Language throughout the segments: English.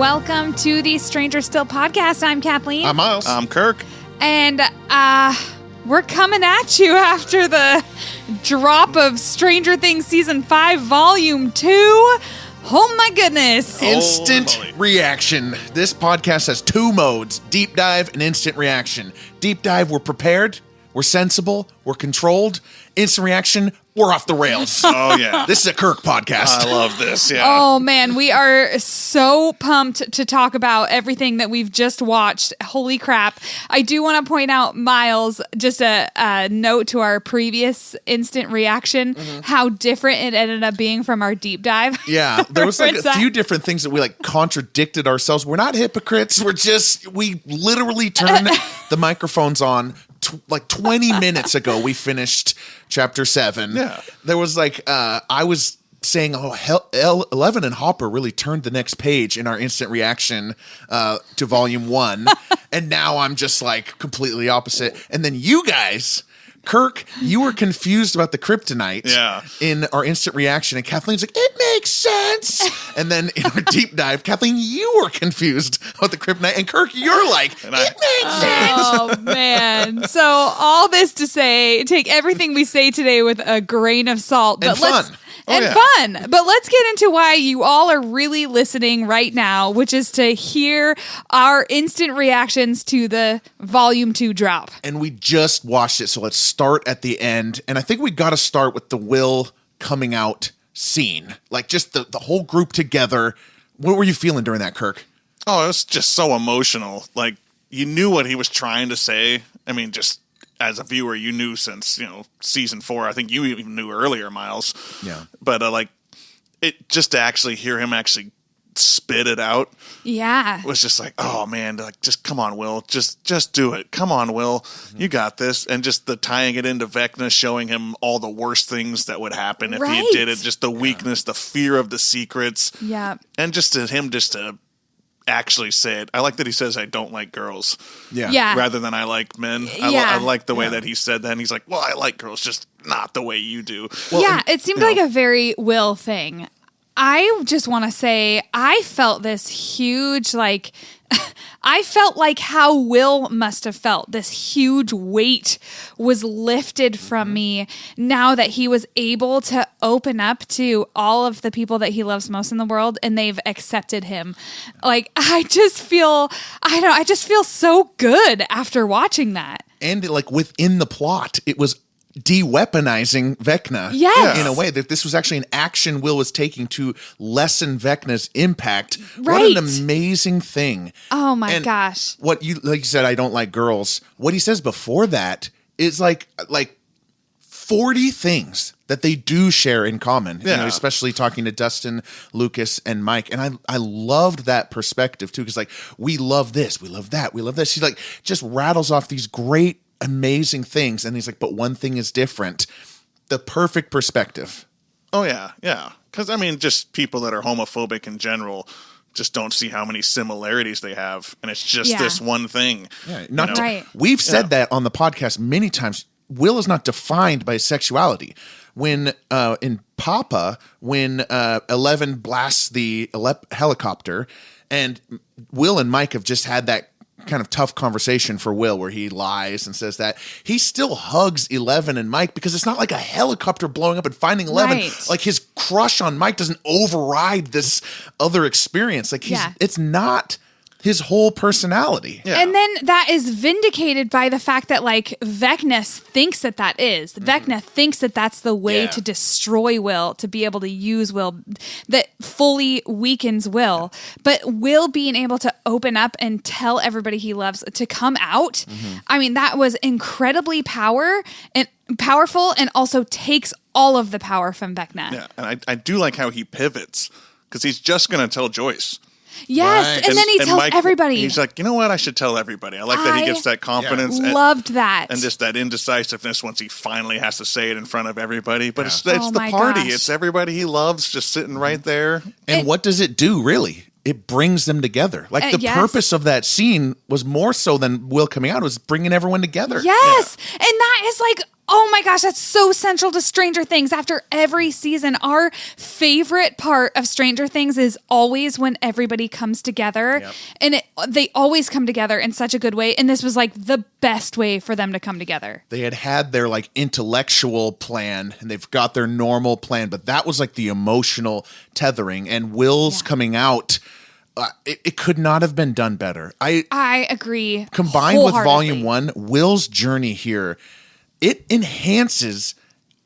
welcome to the Stranger Still podcast. I'm Kathleen. I'm Miles. I'm Kirk. And we're coming at you after the drop of Stranger Things Season 5, Volume 2. Oh my goodness. Instant reaction. This podcast has two modes, deep dive and instant reaction. Deep dive, we're prepared, we're sensible, we're controlled. Instant reaction, we're off the rails. Oh, yeah. This is a Kirk podcast. I love this, yeah. Oh, man, we are so pumped to talk about everything that we've just watched. Holy crap. I do want to point out, Miles, just a note to our previous instant reaction, how different it ended up being from our deep dive. Yeah, there was like a few different things that we like contradicted ourselves. We're not hypocrites. We literally turned the microphones on like 20 minutes ago. We finished chapter 7. Yeah. There was like, I was saying, Eleven and Hopper really turned the next page in our instant reaction to volume 1. And now I'm just like completely opposite. And then you guys, Kirk, you were confused about the kryptonite in our instant reaction. And Kathleen's like, it makes sense. And then in our deep dive, Kathleen, you were confused about the kryptonite. And Kirk, you're like, it makes sense. Oh, man. So all this to say, take everything we say today with a grain of salt. And fun. Fun. But let's get into why you all are really listening right now, which is to hear our instant reactions to the Volume 2 drop. And we just watched it, so let's start at the end. And I think we got to start with the Will coming out scene. Like just the whole group together. What were you feeling during that, Kirk? Oh, it was just so emotional. Like, you knew what he was trying to say. I mean, just as a viewer, you knew since, season 4. I think you even knew earlier, Miles. Yeah. But, it just to actually hear him actually spit it out. Yeah. Was just like, oh, man, like, just come on, Will. Just do it. Come on, Will. You got this. And just the tying it into Vecna, showing him all the worst things that would happen if he did it. Just the weakness, the fear of the secrets. Yeah. And just to actually say it. I like that he says, I don't like girls. Yeah. Rather than I like men. I like the way that he said that. And he's like, well, I like girls, just not the way you do. Well, it seemed like a very Will thing. I just want to say, I felt this huge, I felt like how Will must have felt. This huge weight was lifted from me now that he was able to open up to all of the people that he loves most in the world, and they've accepted him. Like, I just feel so good after watching that. And like within the plot, it was de-weaponizing Vecna in a way that this was actually an action Will was taking to lessen Vecna's impact. Right. What an amazing thing. Oh my gosh. What like you said, I don't like girls. What he says before that is like 40 things that they do share in common, especially talking to Dustin, Lucas, and Mike. And I loved that perspective too, because like, we love this, we love that, we love this. He like just rattles off these great, amazing things, and he's like, but one thing is different. The perfect perspective. Oh yeah because I mean, just people that are homophobic in general just don't see how many similarities they have, and it's just this one thing. We've said that on the podcast many times. Will is not defined by sexuality. When in Papa, when 11 blasts the helicopter, and Will and Mike have just had that kind of tough conversation for Will where he lies and says that he still hugs 11 and Mike because it's not like a helicopter blowing up and finding 11. Right. Like his crush on Mike doesn't override this other experience. Like it's not his whole personality. Yeah. And then that is vindicated by the fact that Vecna thinks that is. Vecna thinks that that's the way to destroy Will, to be able to use Will, that fully weakens Will. But Will being able to open up and tell everybody he loves to come out, I mean, that was incredibly powerful and also takes all of the power from Vecna. Yeah, and I do like how he pivots, because he's just going to tell Joyce. Yes, Right. and then he tells Mike, everybody. He's like, you know what? I should tell everybody. I like that he gets that confidence. Loved that. And just that indecisiveness once he finally has to say it in front of everybody. But it's Oh the my party. gosh. It's everybody he loves just sitting right there. And what does it do, really? It brings them together. Like the purpose of that scene was more so than Will coming out. It was bringing everyone together. Yes. And that is Oh my gosh, that's so central to Stranger Things. After every season, our favorite part of Stranger Things is always when everybody comes together. Yep. And they always come together in such a good way. And this was like the best way for them to come together. They had their like intellectual plan and they've got their normal plan, but that was like the emotional tethering, and Will's coming out. It could not have been done better. I agree. Combined with Volume 1, Will's journey here, it enhances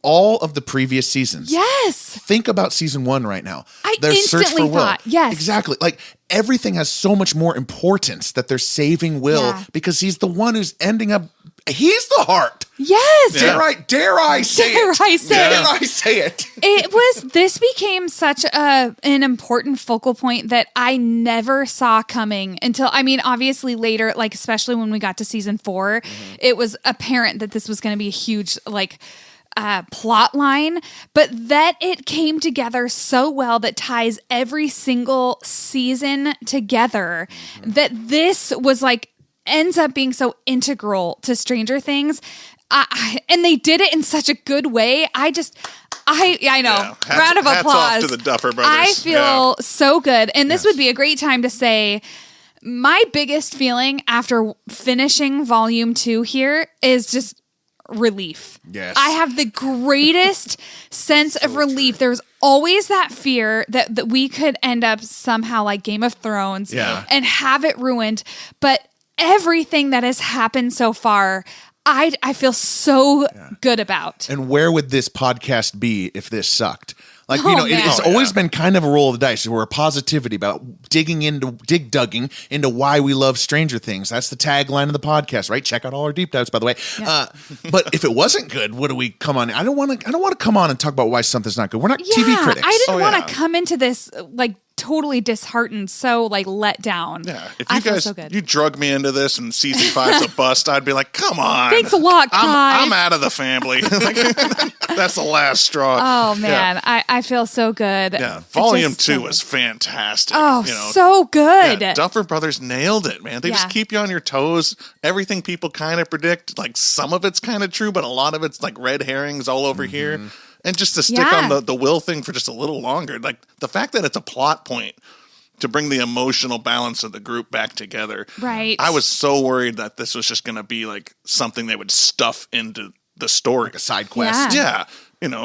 all of the previous seasons. Yes. Think about season 1 right now. Their instantly thought, yes. Exactly. Like everything has so much more importance that they're saving Will because he's the one who's ending up, he's the heart. Yes. Dare I say it? This became such an important focal point that I never saw coming until, obviously later, like especially when we got to season 4, it was apparent that this was going to be a huge, plot line, but that it came together so well that ties every single season together that this was ends up being so integral to Stranger Things. And they did it in such a good way. I know. Yeah. Round of applause. Hats off to the Duffer Brothers. I feel so good. And this would be a great time to say my biggest feeling after finishing Volume 2 here is just relief. Yes. I have the greatest sense of relief. There was always that fear that we could end up somehow like Game of Thrones and have it ruined. But everything that has happened so far, I feel so good about. And where would this podcast be if this sucked? It's always been kind of a roll of the dice. We're a positivity about digging into why we love Stranger Things. That's the tagline of the podcast, right? Check out all our deep dives, by the way. Yeah. But if it wasn't good, what do we come on? I don't want to come on and talk about why something's not good. We're not TV critics. I didn't want to come into this totally disheartened, so let down. Yeah, if you guys so good. You drug me into this and season 5's a bust, I'd be like, come on. Thanks a lot, guys. I'm out of the family. That's the last straw. Oh man, I feel so good. Yeah, Volume 2 was fantastic. Oh, so good. Yeah, Duffer Brothers nailed it, man. They just keep you on your toes. Everything people kind of predict, some of it's kind of true, but a lot of it's red herrings all over here. And just to stick on the Will thing for just a little longer, the fact that it's a plot point to bring the emotional balance of the group back together. Right. I was so worried that this was just going to be something they would stuff into the story. Like a side quest. Yeah.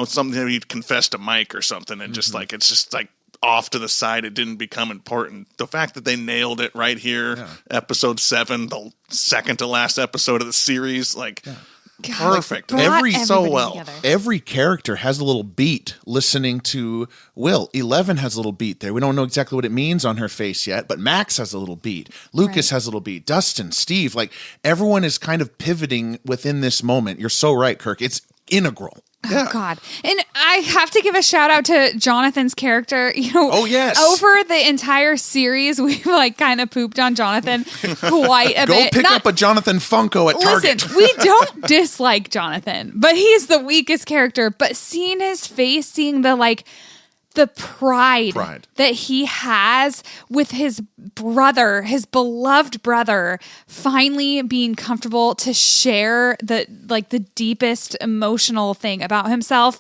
Something that he'd confess to Mike or something. And just it's just off to the side. It didn't become important. The fact that they nailed it right here, episode 7, the second to last episode of the series, perfect. Every character has a little beat listening to Will. 11 has a little beat there. We don't know exactly what it means on her face yet, but Max has a little beat. Lucas has a little beat. Dustin, Steve, everyone is kind of pivoting within this moment. You're so right, Kirk. It's integral. Oh, God. And I have to give a shout out to Jonathan's character. Over the entire series, we've kind of pooped on Jonathan quite a bit. Go pick up a Jonathan Funko at Target. Listen, we don't dislike Jonathan, but he's the weakest character. But seeing his face, seeing the pride that he has with his brother, his beloved brother, finally being comfortable to share the deepest emotional thing about himself.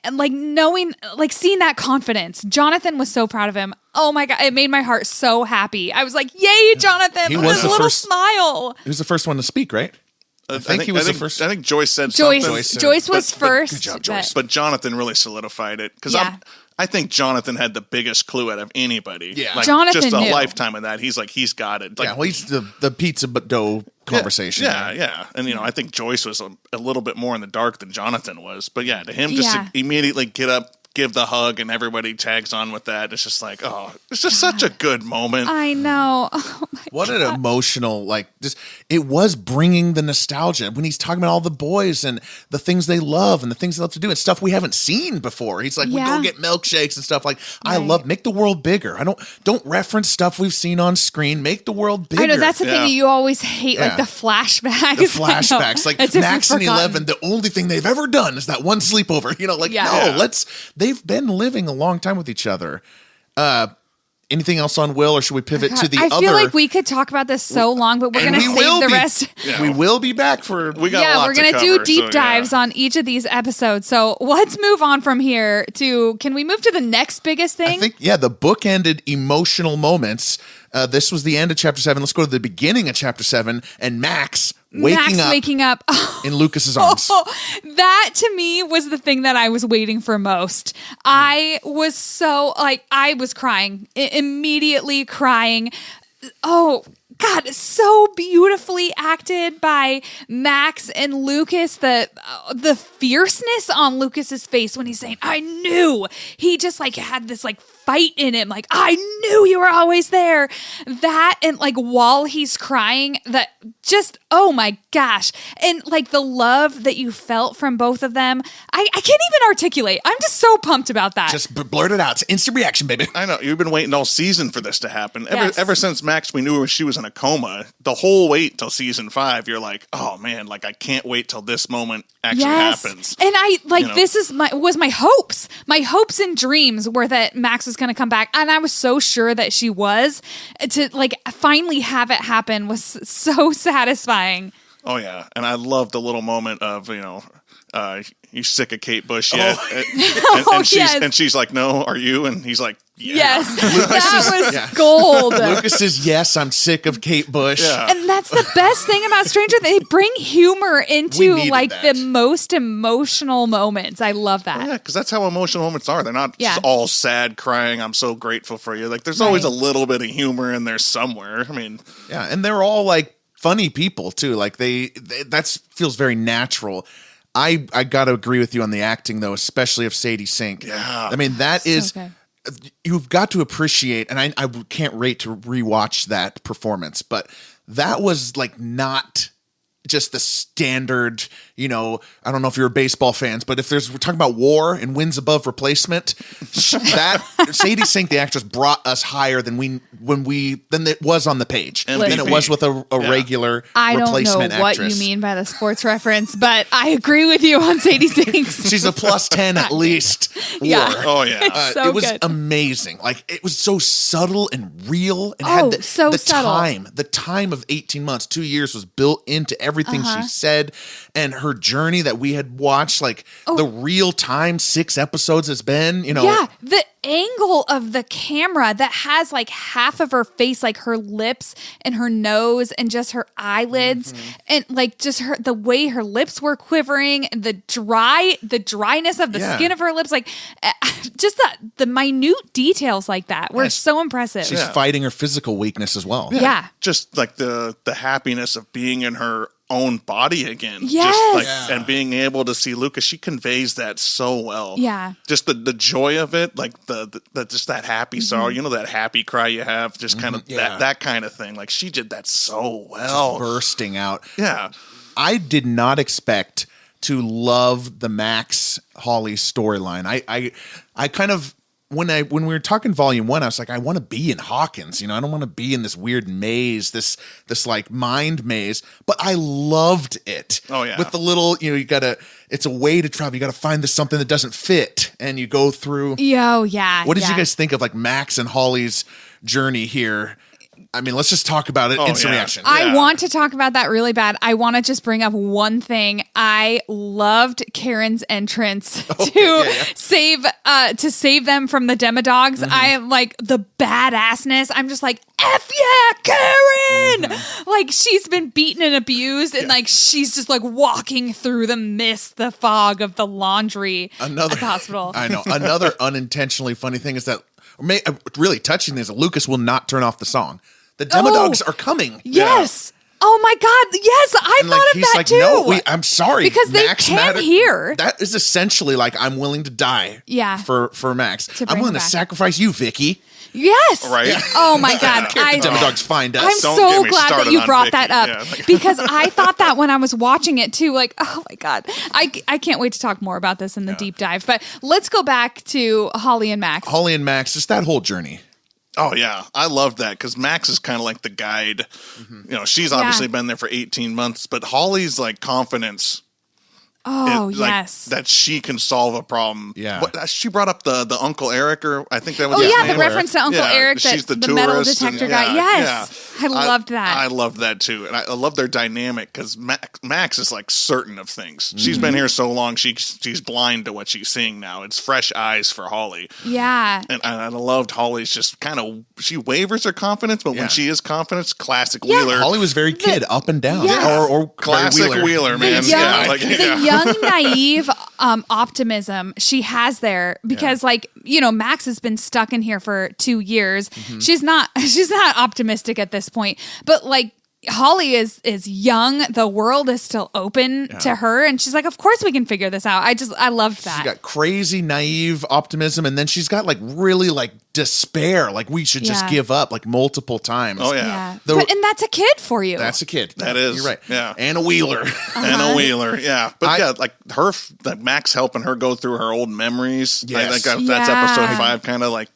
And knowing, seeing that confidence. Jonathan was so proud of him. Oh my God, it made my heart so happy. I was like, yay, Jonathan, with his little smile. He was the first one to speak, right? I think he was the first. I think Joyce said something. Joyce was first. Good job, Joyce. But Jonathan really solidified it. Because I think Jonathan had the biggest clue out of anybody. Yeah. Jonathan just a knew. lifetime of that. He's he's got it. He's the pizza dough conversation. Yeah. And, I think Joyce was a little bit more in the dark than Jonathan was. But, to him just to immediately get up, give the hug, and everybody tags on with that. It's just it's just such a good moment. I know. Oh what an emotional, it was bringing the nostalgia when he's talking about all the boys and the things they love and the things they love to do and stuff we haven't seen before. He's we go get milkshakes and stuff. I love, make the world bigger. I don't reference stuff we've seen on screen. Make the world bigger. I know, that's the thing you always hate, the flashbacks. The flashbacks. Max and 11, the only thing they've ever done is that one sleepover. No, they've been living a long time with each other. anything else on Will, or should we pivot to the other? I feel like we could talk about this so long, but we're going to save the rest. Yeah. We will be back for. We got a lot we're going to do deep dives yeah. on each of these episodes. So let's move on from here to. Can we move to the next biggest thing? I think the book-ended emotional moments. This was the end of chapter 7. Let's go to the beginning of chapter 7 and Max waking up in Lucas's arms. That to me was the thing that I was waiting for most. I was so I was crying, immediately crying. Oh God, so beautifully acted by Max and Lucas. The fierceness on Lucas's face when he's saying, "I knew." He just had this fight in him. I knew you were always there. That, and while he's crying, that just, oh my gosh. And the love that you felt from both of them. I can't even articulate. I'm just so pumped about that. Just blurt it out. It's instant reaction, baby. I know. You've been waiting all season for this to happen. Yes. Ever since Max, we knew she was in a coma. The whole wait till season 5, you're like, oh man, I can't wait till this moment actually happens. And this is my hopes. My hopes and dreams were that Max was going to come back, and I was so sure that she was. To finally have it happen was so satisfying. Oh yeah, and I love the little moment of you sick of Kate Bush yet? And she's like, no, are you? And he's like, yeah. Yes, that was gold. Lucas says, yes, I'm sick of Kate Bush. Yeah. And that's the best thing about Stranger. They bring humor into the most emotional moments. I love that. Yeah, because that's how emotional moments are. They're not just all sad, crying, I'm so grateful for you. There's always a little bit of humor in there somewhere. I mean, yeah, and they're all funny people too. That feels very natural. I gotta agree with you on the acting though, especially of Sadie Sink. Yeah, I mean that is. Okay. You've got to appreciate, and I can't wait to rewatch that performance, but that was not just the standard, I don't know if you're a baseball fans, but we're talking about war and wins above replacement, that Sadie Sink, the actress, brought us higher than it was on the page, than it was with a regular I replacement don't know actress. What you mean by the sports reference, but I agree with you on Sadie Sink. She's a +10 at least. Yeah. Oh yeah. So it was good. amazing. It was so subtle and real, and had the subtle. time. The time of 18 months, 2 years was built into everything she said, and her journey that we had watched, the real time 6 episodes it's been. Yeah, the angle of the camera that has half of her face, her lips and her nose and just her eyelids, and just the way her lips were quivering, and the dryness of the skin of her lips, just the minute details that were so impressive. She's fighting her physical weakness as well. Yeah. Just the happiness of being in her own body again. Yes. Just and being able to see Lucas, she conveys that so well. Yeah. Just the joy of it, the just that happy sorrow, that happy cry you have, just kind of that kind of thing. She did that so well. Just bursting out. Yeah. I did not expect to love the Max Holly storyline. I kind of when we were talking volume 1, I was like, I want to be in Hawkins. I don't want to be in this weird maze, this mind maze. But I loved it. Oh yeah. With the little, it's a way to travel. You gotta find something that doesn't fit, and you go through. Oh yeah. What did you guys think of Max and Holly's journey here? I mean, let's just talk about it. Instant reaction. I want to talk about that really bad. I want to just bring up one thing. I loved Karen's entrance to save them from the Demodogs. I am the badassness. I'm just F yeah, Karen! She's been beaten and abused, and she's just walking through the mist, the fog of the laundry at the hospital. I know. Another unintentionally funny thing is that, really touching is that Lucas will not turn off the song. The Demodogs are coming. Yes. Yeah. Oh my God. Yes, I thought of that too. No, I'm sorry. Because Max they can hear. That is essentially I'm willing to die. Yeah. For Max. I'm willing to sacrifice you, Vicky. Yes. Right. Yeah. Oh my God. The Demodogs find us. I'm so glad that you brought that up because I thought that when I was watching it too, oh my God. I can't wait to talk more about this in the deep dive. But let's go back to Holly and Max. Holly and Max, just that whole journey. Oh yeah, I love that because Max is kind of like the guide. She's obviously been there for 18 months, but Holly's confidence Oh, like, yes. that she can solve a problem. Yeah. She brought up the Uncle Eric, or I think that was Oh, his yeah, name. the reference to Uncle Eric, she's the metal tourist detector and- guy. Yes. I loved that. I loved that too. And I love their dynamic because Max is like certain of things. She's been here so long, she's blind to what she's seeing now. It's fresh eyes for Holly. Yeah. And I loved Holly's just kind of, she wavers her confidence, but Yeah. when she is confident, classic Wheeler. Holly was very kid, up and down. Yes. Or Classic very Wheeler, man. The young, Yeah, like, the young, naive optimism she has there because, like, you know, Max has been stuck in here for 2 years. She's not optimistic at this point, but like Holly is young. The world is still open to her, and she's like, "Of course we can figure this out." I loved that. She's got crazy, naive optimism, and then she's got like really like despair. Like we should just give up like multiple times. Oh, yeah. Yeah, The- and that's a kid for you. That's a kid. That is. You're right. Yeah. Anna Wheeler. Anna Wheeler, yeah. But like like Max helping her go through her old memories. Yes. I think that's Yeah. episode 5, kind of like,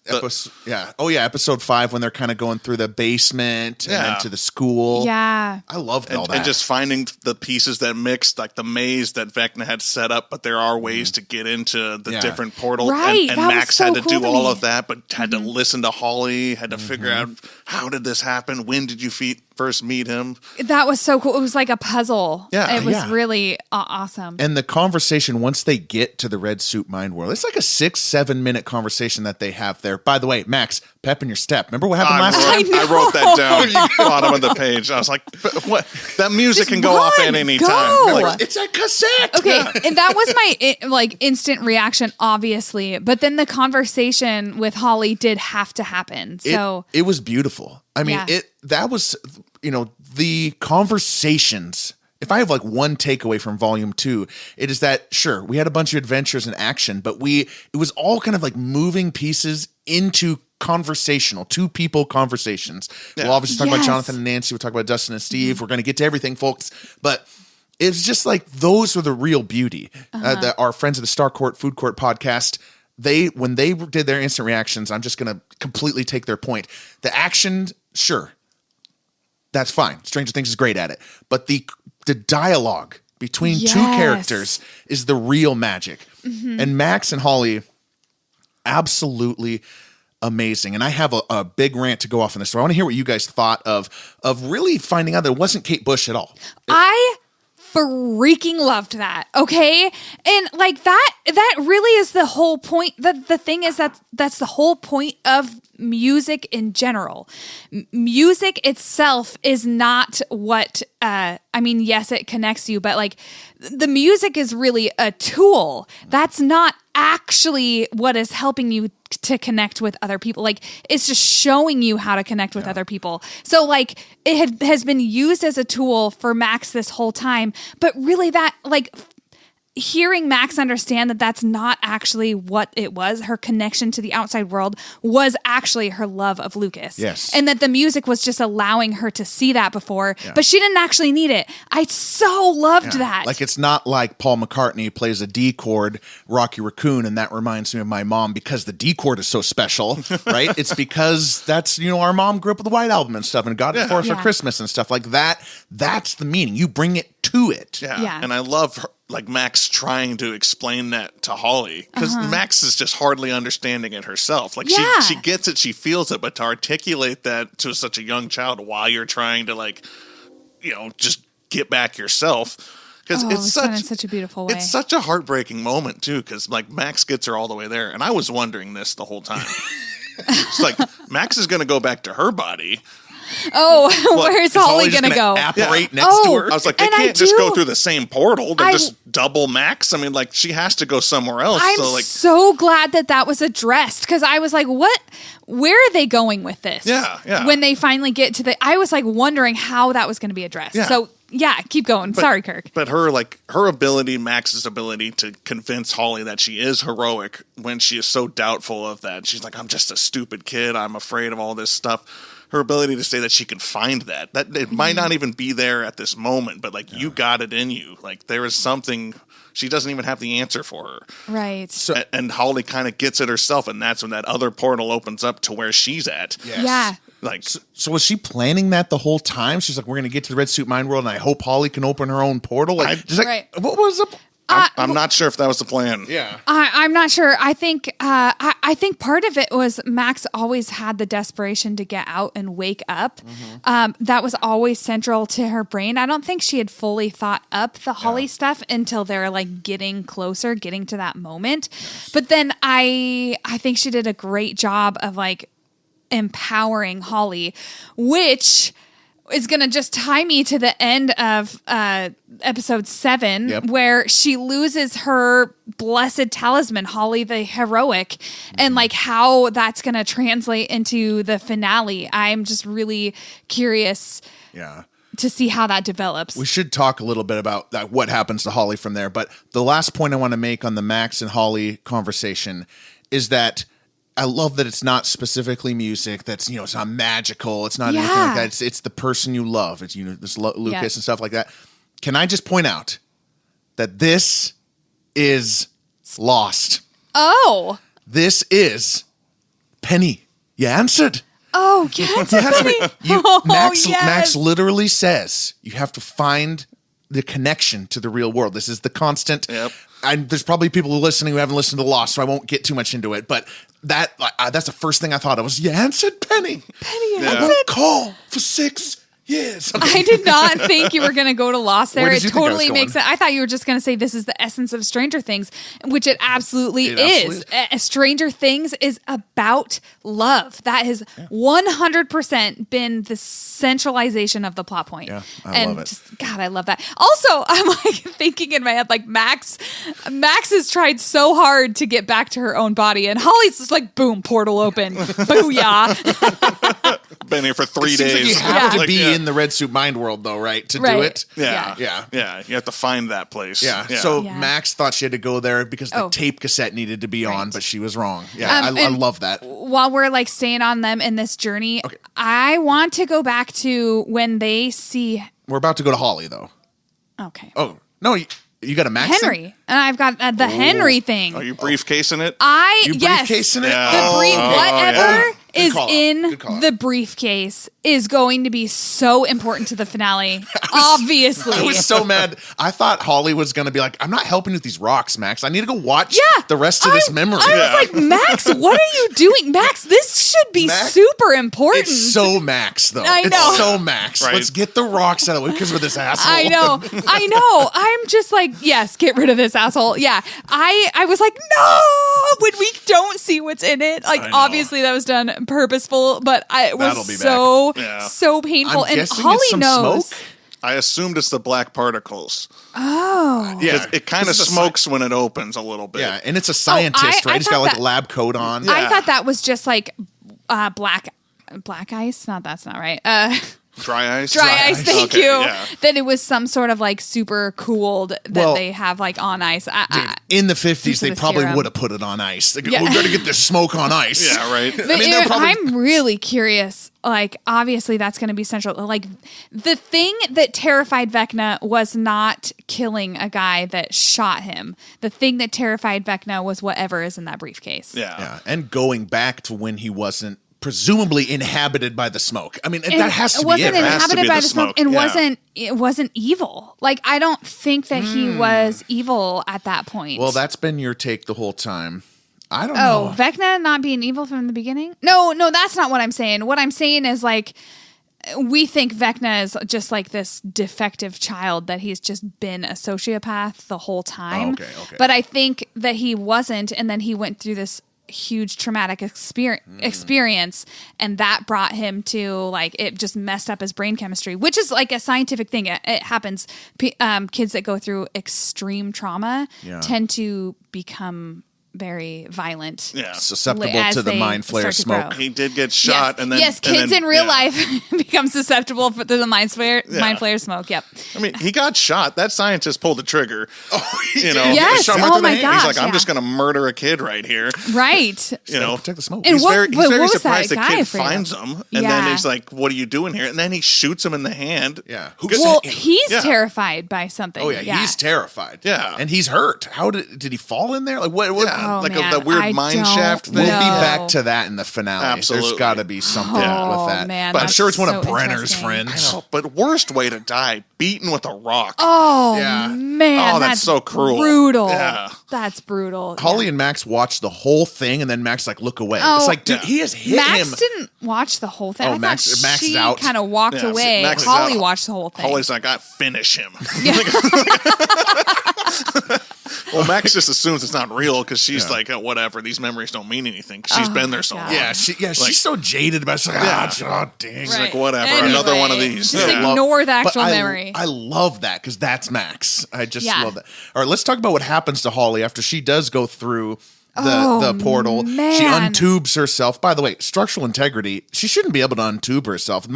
Episode 5 when they're kind of going through the basement and then to the school. Yeah. I loved all that. and just finding the pieces that mixed, like the maze that Vecna had set up, but there are ways to get into the different portals. Right, And that was Max so had to cool do to all me. of that, but had to listen to Holly, had to figure out, how did this happen? When did you first meet him? That was so cool. It was like a puzzle. Yeah. It was Yeah. really awesome. And the conversation once they get to the red suit mind world, it's like a 6-7 minute conversation that they have there. By the way, Max, pep in your step. Remember what happened last time? I wrote that down bottom of the page. I was like, "But what? That music Just can go off at run, any go. time. Like, It's a cassette. Okay, and that was my like instant reaction, obviously. But then the conversation with Holly did have to happen. So it was beautiful. I mean, Yeah. that was, the conversations. If I have like one takeaway from volume 2, it is that sure, we had a bunch of adventures and action, but it was all kind of like moving pieces into conversational, two people conversations. We'll obviously talk about Yes. Jonathan and Nancy. We'll talk about Dustin and Steve. We're going to get to everything, folks. But it's just like those are the real beauty. That our friends at the Star Court Food Court podcast, when they did their instant reactions, I'm just going to completely take their point. The action, sure, that's fine. Stranger Things is great at it. But the dialogue between two Yes. characters is the real magic. And Max and Holly, absolutely amazing. And I have a big rant to go off on this. So I want to hear what you guys thought of really finding out that it wasn't Kate Bush at all. I freaking loved that. Okay. And like that really is the whole point. The thing is that's the whole point of music in general. Music itself is not what, yes, it connects you, but like the music is really a tool. That's not actually what is helping you to connect with other people. Like it's just showing you how to connect with other people. So like it has been used as a tool for Max this whole time, but really that like hearing Max understand that that's not actually what it was. Her connection to the outside world was actually her love of Lucas. Yes. And that the music was just allowing her to see that before, but she didn't actually need it. I so loved that. Like it's not like Paul McCartney plays a D chord, Rocky Raccoon, and that reminds me of my mom because the D chord is so special, right? It's because that's, our mom grew up with the White Album and stuff and got it for us for Christmas and stuff like that. That's the meaning. You bring it to it. Yeah. And I love her, like Max trying to explain that to Holly because Max is just hardly understanding it herself. Like she gets it, she feels it, but to articulate that to such a young child while you're trying to just get back yourself. Because it's done in such a beautiful way. It's such a heartbreaking moment too. Because like Max gets her all the way there, and I was wondering this the whole time. It's like Max is going to go back to her body. Oh, where's Holly just gonna go? Apparate next to her. I was like, they And I can't just go do- through the same portal. They're just double Max. I mean, like she has to go somewhere else. I'm so like, so glad that was addressed because I was like, what? Where are they going with this? Yeah. When they finally get to I was like wondering how that was going to be addressed. Yeah. So yeah, keep going. Sorry, Kirk. But her ability, Max's ability to convince Holly that she is heroic when she is so doubtful of that. She's like, I'm just a stupid kid. I'm afraid of all this stuff. Her ability to say that she can find that it might not even be there at this moment, but like you got it in you. Like there is something she doesn't even have the answer for her. Right. So, And Holly kind of gets it herself, and that's when that other portal opens up to where she's at. yes. Yeah. Like, So was she planning that the whole time? She's like, we're going to get to the red suit mind world, and I hope Holly can open her own portal. Like, Right. What was up? I'm not sure if that was the plan. Yeah. I'm not sure. I think I think part of it was Max always had the desperation to get out and wake up. That was always central to her brain. I don't think she had fully thought up the Holly stuff until they're like getting closer, getting to that moment. But then I think she did a great job of like empowering Holly, which is going to just tie me to the end of episode 7, where she loses her blessed talisman, Holly the heroic, and like how that's going to translate into the finale. I'm just really curious to see how that develops. We should talk a little bit about what happens to Holly from there. But the last point I want to make on the Max and Holly conversation is that I love that it's not specifically music. That's, it's not magical. It's not anything like that. It's the person you love. It's, this Lucas and stuff like that. Can I just point out that this is Lost? Oh. This is Penny. You answered. Oh, yes, Penny. Max literally says you have to find the connection to the real world. This is the constant. Yep. And there's probably people who are listening who haven't listened to Lost, so I won't get too much into it. But that's the first thing I thought of was, you answered, Penny. Penny I won't call for 6 years. I did not think you were going to go to Lost there. Where It did you think I was totally makes going? sense. I thought you were just going to say this is the essence of Stranger Things, which it absolutely is. Stranger Things is about love. That has 100% been the centralization of the plot point. Yeah, I love it. God, I love that. Also, I'm like thinking in my head, like Max has tried so hard to get back to her own body, and Holly's just like, boom, portal open. Booyah. Been here for 3 It seems days. like you have to Like, be in the red suit mind world, though, right? To do it. Yeah. Yeah. Yeah. You have to find that place. Yeah. So Yeah. Max thought she had to go there because the tape cassette needed to be on, but she was wrong. Yeah. I and love that. While we're like staying on them in this journey, I want to go back to when they see. We're about to go to Holly, though. Okay. Oh, no. You got a Max thing? Henry. And I've got the Henry thing. Are you briefcasing it? You yes. briefcasing it? Yeah. The whatever Good is call out. in Good call out. the briefcase is going to be so important to the finale. Obviously. I was so mad. I thought Holly was going to be like, I'm not helping with these rocks, Max. I need to go watch the rest of this memory. I was like, Max, what are you doing? Max, this should be super important. It's so Max, though. I know. It's so Max. Right. Let's get the rocks out of the way because we're this asshole. I know. I'm just like, yes, get rid of this asshole. Yeah. I was like, no, when we don't see what's in it. Like, I know. obviously that was done purposeful, but it That'll was be so, back. Yeah. so painful. I'm And guessing Holly it's some knows. smoke? I assumed it's the black particles. Oh. Yeah. It kind of This is a smokes when it opens a little bit. Yeah, and it's a scientist, I right? He's got thought like that- a lab coat on. I thought that was just like black ice. That's not right. Dry ice? Dry ice, thank Okay, you. yeah. That it was some sort of like super cooled that Well, they have like on ice. In the 50s, Use they of the probably serum. would have put it on ice. Like, Yeah. we got to get this smoke on ice. Yeah, right. But they're probably- I'm really curious. Like, obviously, that's going to be central. Like, the thing that terrified Vecna was not killing a guy that shot him. The thing that terrified Vecna was whatever is in that briefcase. Yeah. And going back to when he wasn't presumably inhabited by the smoke. I mean, And that has to it be wasn't it. Right? has to inhabited be by the the smoke, smoke. and Yeah. it wasn't evil. Like, I don't think that he was evil at that point. Well, that's been your take the whole time. I don't Oh, know. Vecna not being evil from the beginning? No, that's not what I'm saying. What I'm saying is like we think Vecna is just like this defective child that he's just been a sociopath the whole time. Oh, okay. But I think that he wasn't, and then he went through this huge traumatic experience, and that brought him to like it just messed up his brain chemistry, which is like a scientific thing. It happens. Kids that go through extreme trauma tend to become very violent. Yeah. Susceptible as to the they mind flare start to smoke. grow. He did get shot, and then kids in real life become susceptible to the mind flare smoke. Yep. I mean, he got shot. That scientist pulled the trigger. Oh, You know, Yes. Shot him right Oh through the my hand. gosh. he's like, I'm yeah. just going to murder a kid right here. Right. You know, Protect the smoke. And he's what- very, but he's very what was surprised that the guy kid afraid of? finds him, and Yeah. then he's like, "What are you doing here?" And then he shoots him in the hand. Yeah. Well, he's Yeah. terrified by something. Oh yeah, he's terrified. Yeah. and he's hurt. How did he fall in there? Like what the weird mine shaft thing. We'll be back to that in the finale. Absolutely. There's got to be something with that. Man, but I'm sure it's one of so Brenner's friends. I know, but worst way to die, beaten with a rock. Oh, Yeah. man. Oh, that's so cruel. Brutal. Yeah. That's brutal. Holly and Max watch the whole thing, and then Max look away. Oh. It's like, dude, he has hit Max him. didn't watch the whole thing. Oh, I Max thought is she out. kind of walked Yeah, away. Max is Holly out. watched the whole thing. Holly's like, I finish him. Well, Max just assumes it's not real because she's like, oh, whatever. These memories don't mean anything. 'Cause she's been there so long. Yeah, she's so jaded about it. She's like, oh, dang. She's like, whatever. Another one of these. Just ignore the actual memory. I love that because that's Max. I just Yeah. love that. All right, let's talk about what happens to Holly after she does go through the portal. man. She untubes herself. By the way, structural integrity, she shouldn't be able to untube herself.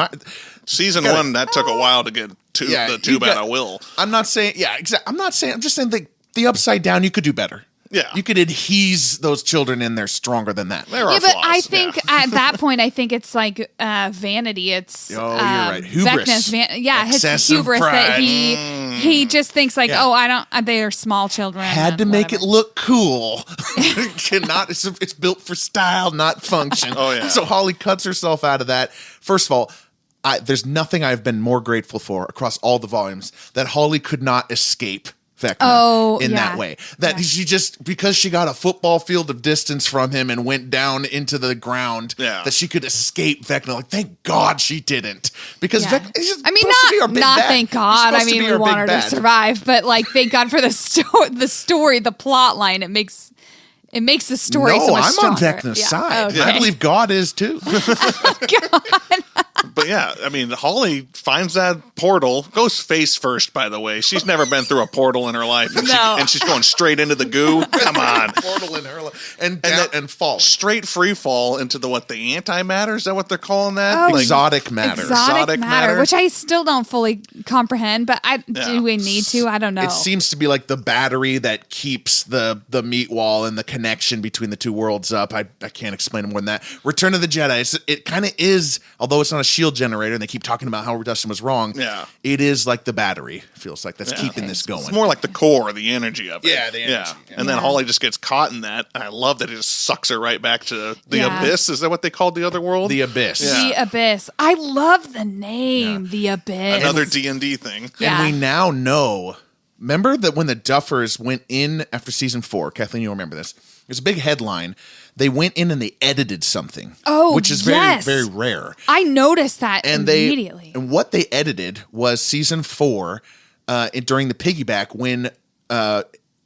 Season 1, that took a while to get the tube out of Will. I'm not saying, I'm just saying the upside down, you could do better. Yeah. You could adhese those children in there stronger than that. There are Yeah, but flaws. I think at that point, I think it's like vanity. It's you're right. Hubris. His Excessive hubris pride. that he just thinks like, Yeah. oh, I don't. They are small children. Had to and make it whatever. look cool. It's built for style, not function. Oh, yeah. So Holly cuts herself out of that. First of all, there's nothing I've been more grateful for across all the volumes that Holly could not escape Vecna in that way. That she just, because she got a football field of distance from him and went down into the ground, that she could escape Vecna. Like, thank God she didn't. Because Vecna is just not thank God. I mean, we want her to survive, but like, thank God for the story, the plot line. It makes the story so much stronger. I'm on Vecna's side. Okay. I believe God is too. But yeah, I mean, Holly finds that portal, goes face first, by the way. She's never been through a portal in her life. And, she's going straight into the goo. Come on. Portal in her life. And fall. Straight free fall into the antimatter? Is that what they're calling that? Oh, exotic matter. Exotic matter, which I still don't fully comprehend, but do we need to? I don't know. It seems to be like the battery that keeps the meat wall and the connection between the two worlds up. I can't explain it more than that. Return of the Jedi. It kind of is, although it's not a shield generator, and they keep talking about how Dustin was wrong. Yeah, it is like the battery. Feels like that's keeping this going. It's more like the core, the energy of it. Yeah, the energy. Yeah. And then Holly just gets caught in that. And I love that it just sucks her right back to the abyss. Is that what they called the other world? The abyss. Yeah. The abyss. I love the name. Yeah. The abyss. Another D&D thing. Yeah. And we now know. Remember that when the Duffers went in after season 4, Kathleen, you'll remember this. There's a big headline. They went in and they edited something. Oh, which is very, very rare. I noticed that immediately. And what they edited was season 4 during the piggyback when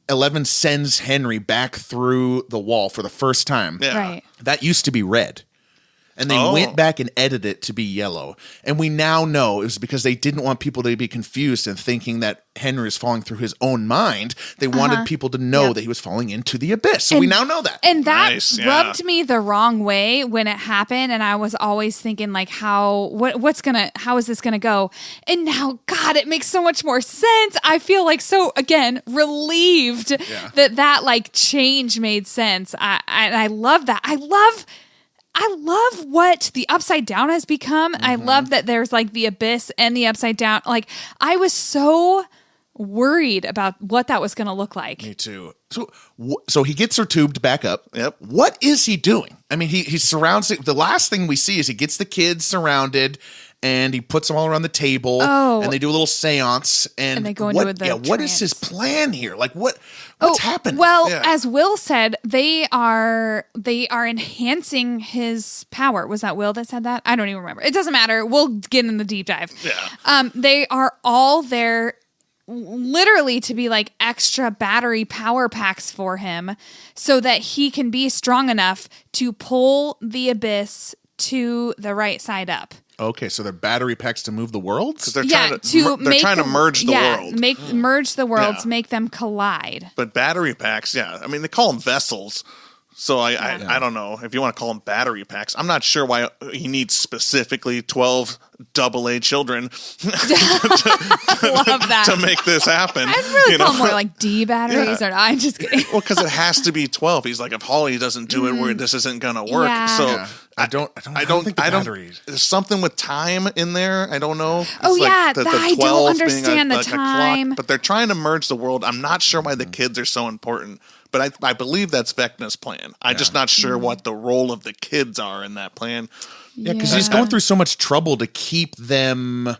11 sends Henry back through the wall for the first time. Yeah. Right. That used to be red. And they went back and edited it to be yellow. And we now know it was because they didn't want people to be confused and thinking that Henry is falling through his own mind. They wanted people to know that he was falling into the abyss. So we now know that. And that rubbed me the wrong way when it happened. And I was always thinking like, how is this going to go? And now, God, it makes so much more sense. I feel like so, again, relieved that like change made sense. I love that. I love what the Upside Down has become. I love that there's like the abyss and the Upside Down. Like, I was so worried about what that was going to look like. Me too. So he gets her tubed back up. Yep. What is he doing? I mean, he surrounds it. The last thing we see is he gets the kids surrounded and he puts them all around the table and they do a little seance and they go into what is his plan here? Like what's happening? Well, as Will said, they are enhancing his power. Was that Will that said that? I don't even remember. It doesn't matter. We'll get in the deep dive. Yeah. They are all there literally to be like extra battery power packs for him so that he can be strong enough to pull the abyss to the right side up. Okay, so they're battery packs to move the worlds? Because they're trying to merge the world. Merge the worlds, make them collide. But battery packs, I mean, they call them vessels. So I don't know if you want to call them battery packs. I'm not sure why he needs specifically 12 AA children to make this happen. I'd really call them more like D batteries. Or I'm just kidding. Well, because it has to be 12. He's like, if Holly doesn't do it, this isn't going to work. Yeah. So I don't think the batteries. There's something with time in there. I don't know. It's I don't 12 understand the like time. a clock, but they're trying to merge the world. I'm not sure why the kids are so important, but I believe that's Vecna's plan. I'm just not sure what the role of the kids are in that plan. Yeah, because he's going through so much trouble to keep them,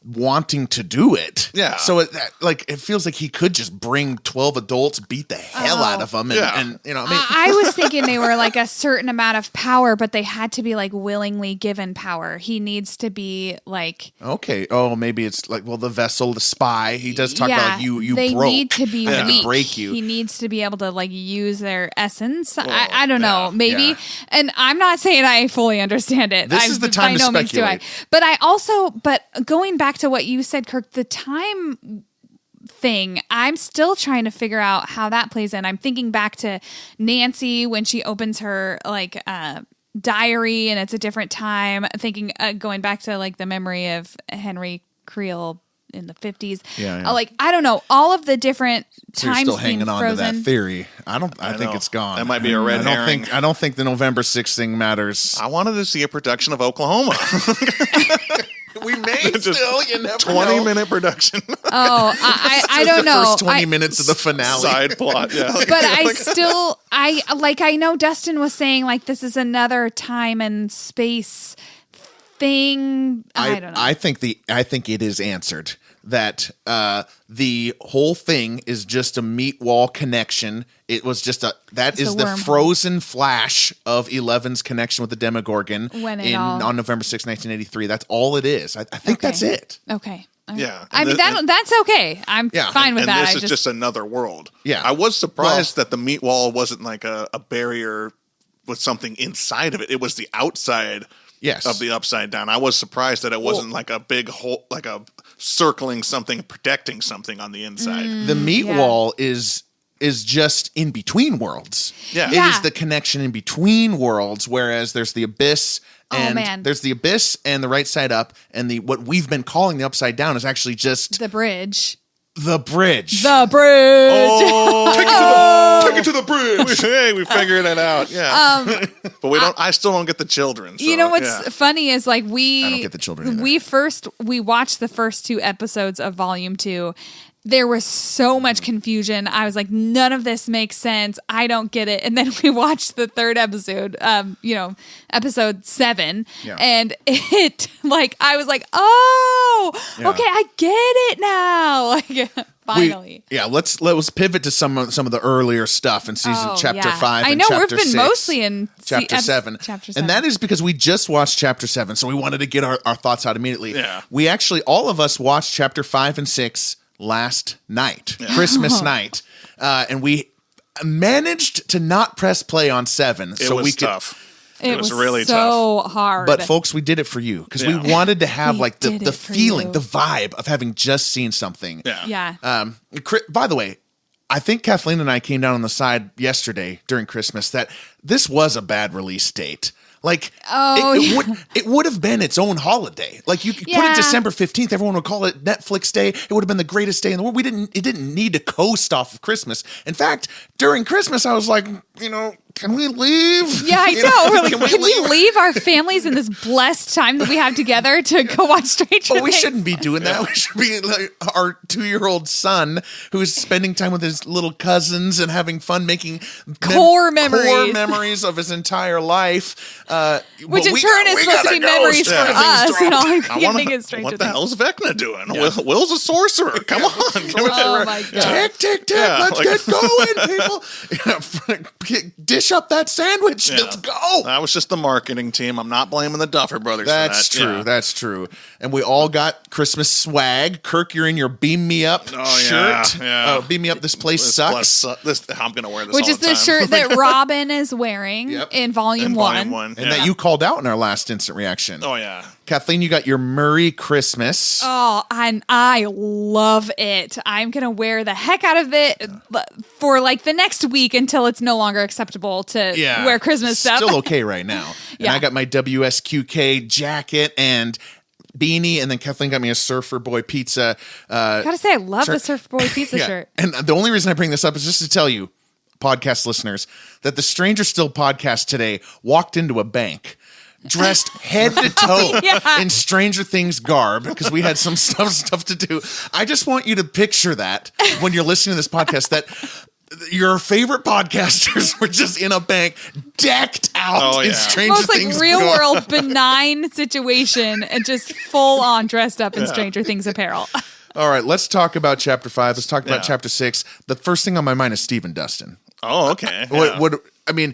wanting to do it. Yeah. So it feels like he could just bring 12 adults, beat the hell out of them, and I was thinking they were like a certain amount of power, but they had to be like willingly given power. He needs to be like okay. Oh, maybe it's like the vessel, the spy. He does talk about like you they broke. need to be I weak. break you. He needs to be able to like use their essence. Well, I don't know, maybe. Yeah. And I'm not saying I fully understand it. This is the time to speculate. But going back to what you said, Kirk, the time thing, I'm still trying to figure out how that plays in. I'm thinking back to Nancy when she opens her like diary and it's a different time, thinking going back to like the memory of Henry Creel in the 50s. Yeah. Like, I don't know, all of the different So you're times still hanging being on frozen. to that theory. I think know. it's gone. That might be a red herring. I don't think the November 6th thing matters. I wanted to see a production of Oklahoma. We may still, you never 20-minute production. I don't know. The first 20 minutes of the finale. Side plot, yeah. But I know Dustin was saying like this is another time and space thing. I don't know. I think it is answered that the whole thing is just a meat wall connection. It was just the frozen flash of 11's connection with the Demogorgon on November 6, 1983. That's all it is. I think that's it. Okay. Yeah. I mean, that's okay. I'm fine with that. This is just another world. Yeah. I was surprised that the meat wall wasn't like a barrier with something inside of it. It was the outside of the Upside Down. I was surprised that it wasn't like a big hole, like a circling something, protecting something on the inside. The meat wall is just in between worlds. Yeah. It is the connection in between worlds, whereas there's the abyss and there's the abyss and the right side up, and what we've been calling the Upside Down is actually just the bridge. The bridge. The bridge. Oh, take it to the bridge. Hey, we figured it out. Yeah. But we don't. I still don't get the children. So, you know what's funny is like I don't get the children either. We watched the first 2 episodes of Volume 2. There was so much confusion. I was like, none of this makes sense. I don't get it. And then we watched the 3rd episode, episode 7. Yeah. And it, like, I was like, okay, I get it now. Like, finally. Let's pivot to some of the earlier stuff in season chapter 5 and chapter 6. We've been mostly in chapter 7. And that is because we just watched chapter 7. So we wanted to get our thoughts out immediately. Yeah. We actually, all of us watched chapter 5 and 6 last night, Christmas night, and we managed to not press play on 7. It was tough. It was really so tough. hard. But folks, we did it for you because we wanted to have like the feeling, the vibe of having just seen something. Yeah. By the way, I think Kathleen and I came down on the side yesterday during Christmas that this was a bad release date. Like, it would have been its own holiday. Like, you could put it December 15th. Everyone would call it Netflix Day. It would have been the greatest day in the world. It didn't need to coast off of Christmas. In fact, during Christmas, I was like, can we leave? Yeah, I know. We're like, can we leave our families in this blessed time that we have together to go watch Stranger Things? We shouldn't be doing that. We should be like our 2-year-old son who's spending time with his little cousins and having fun making core memories of his entire life. Which in turn is supposed to be memories for us. And all what the hell's Vecna doing? Yeah. Will's a sorcerer. Come on. Oh my God. Tick. Let's get going, people. Dish up that sandwich. Yeah. Let's go. That was just the marketing team. I'm not blaming the Duffer Brothers for that. That's true. And we all got Christmas swag. Kirk, you're in your Beam Me Up shirt. Yeah. Beam Me Up, this place sucks. I'm going to wear this Which is the shirt that Robin is wearing in Volume 1. And that you called out in our last instant reaction. Oh, yeah. Kathleen, you got your Murray Christmas. Oh, and I love it. I'm going to wear the heck out of it for like the next week until it's no longer acceptable to wear Christmas stuff. Still okay right now. And I got my WSQK jacket and beanie, and then Kathleen got me a Surfer Boy Pizza. I gotta say, I love the Surfer Boy Pizza shirt. And the only reason I bring this up is just to tell you, podcast listeners that the Stranger Still podcast today walked into a bank dressed head to toe in Stranger Things garb because we had some stuff to do. I just want you to picture that when you're listening to this podcast, that your favorite podcasters were just in a bank decked out in Stranger Most Things real garb. world benign situation and just full on dressed up in Stranger Things apparel. All right, let's talk about chapter 5. Let's talk about chapter 6. The first thing on my mind is Steve and Dustin. Oh, okay. I mean,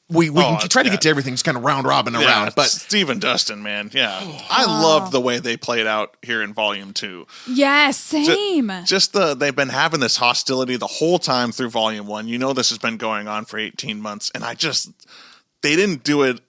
we can try to get to everything, just kind of round robin around. But Steve and Dustin, man, I love the way they played out here in Volume 2. Yes, same. They've been having this hostility the whole time through Volume 1. You know this has been going on for 18 months, and they didn't do it.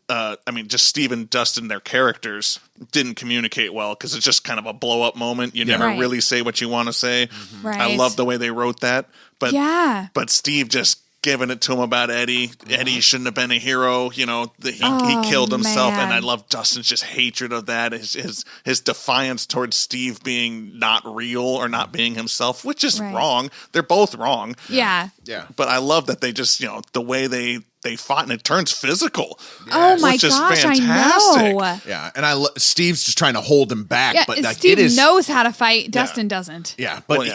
Just Steve and Dustin, their characters didn't communicate well because it's just kind of a blow up moment. You never really say what you want to say. Mm-hmm. Right. I love the way they wrote that. But Steve just giving it to him about Eddie. Eddie shouldn't have been a hero. You know, he killed himself, and I love Dustin's just hatred of that. His defiance towards Steve being not real or not being himself, which is wrong. They're both wrong. Yeah. But I love that they just, the way they fought, and it turns physical. Oh my which is gosh, fantastic. I know. yeah, and Steve's just trying to hold him back. Yeah, but like, Steve knows how to fight. Dustin doesn't. Yeah, but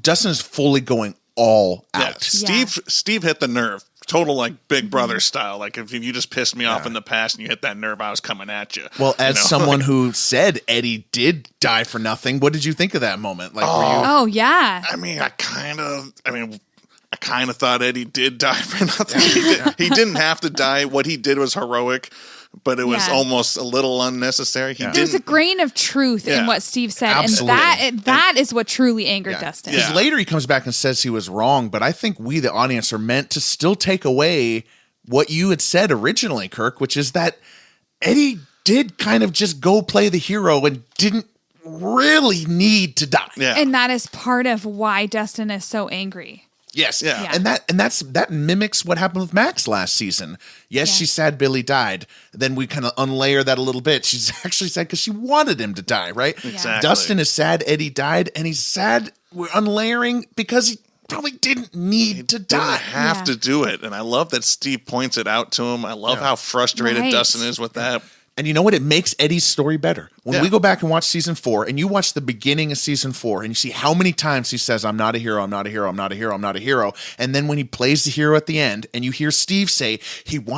Dustin is fully going all out. Steve hit the nerve. Total like Big Brother style. Like if you just pissed me off in the past and you hit that nerve, I was coming at you. Well, as someone who said Eddie did die for nothing, what did you think of that moment? Like, were you? Oh yeah. I kind of thought Eddie did die for nothing. He didn't have to die. What he did was heroic, but it was almost a little unnecessary. There's a grain of truth in what Steve said, Absolutely. and that is what truly angered Dustin. Because later he comes back and says he was wrong, but I think we, the audience, are meant to still take away what you had said originally, Kirk, which is that Eddie did kind of just go play the hero and didn't really need to die. Yeah. And that is part of why Dustin is so angry. Yes. Yeah. And that mimics what happened with Max last season. Yes, she's sad Billy died. Then we kind of unlayer that a little bit. She's actually sad because she wanted him to die, right? Exactly. Dustin is sad Eddie died, and he's sad we're unlayering because he probably didn't need to die. Didn't have to do it. And I love that Steve points it out to him. I love how frustrated Dustin is with that. And you know what? It makes Eddie's story better. When we go back and watch season 4, and you watch the beginning of season 4, and you see how many times he says, I'm not a hero, I'm not a hero, I'm not a hero, I'm not a hero. And then when he plays the hero at the end, and you hear Steve say,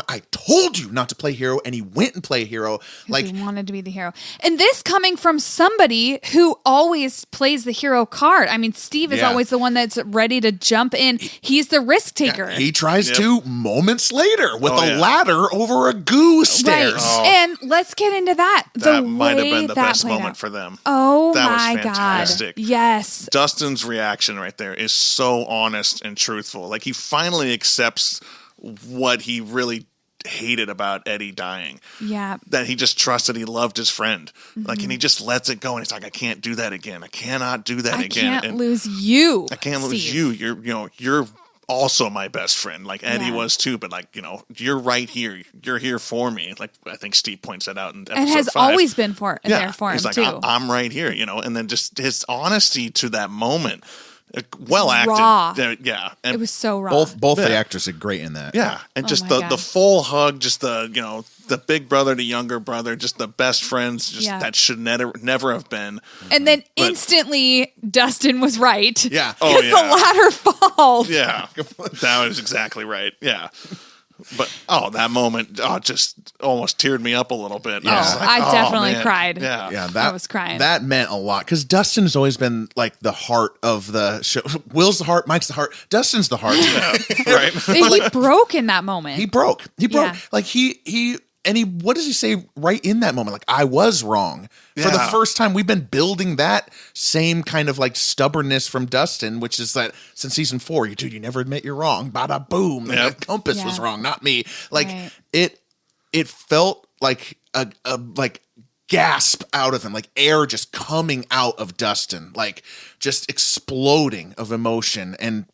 I told you not to play hero, and he went and played hero. Like he wanted to be the hero. And this coming from somebody who always plays the hero card. I mean, Steve is always the one that's ready to jump in. He's the risk taker. He tries to moments later with a ladder over a goo stairs. Right. And let's get into that. That might have been the best moment for them. Oh that my was fantastic. God. Yes. Dustin's reaction right there is so honest and truthful. Like he finally accepts what he really hated about Eddie dying. Yeah. That he just trusted he loved his friend. Like, and he just lets it go. And he's like, I can't do that again. I cannot do that again. I can't lose you. I can't lose you. You're also my best friend, like Eddie was too, but like, you're right here. You're here for me. Like I think Steve points that out in episode 5. And has always been there for he's him like, too. I'm right here, and then just his honesty to that moment. Well acted. Raw. Yeah. And it was so raw. Both the actors are great in that. Yeah. And just the full hug, just the big brother to younger brother, just the best friends, just that should never have been. And then instantly Dustin was right. Yeah. Oh, yeah. The ladder falls. Yeah. That was exactly right. Yeah. But that moment just almost teared me up a little bit. Yeah. I definitely cried. Yeah, I was crying. That meant a lot because Dustin has always been like the heart of the show. Will's the heart, Mike's the heart, Dustin's the heart. Right. He broke in that moment. He broke. Yeah. Like what does he say right in that moment? Like, I was wrong. For the first time, we've been building that same kind of like stubbornness from Dustin, which is that since season 4, you never admit you're wrong. Bada boom. The compass was wrong, not me. Like it felt like a like gasp out of him, like air just coming out of Dustin, like just exploding of emotion. And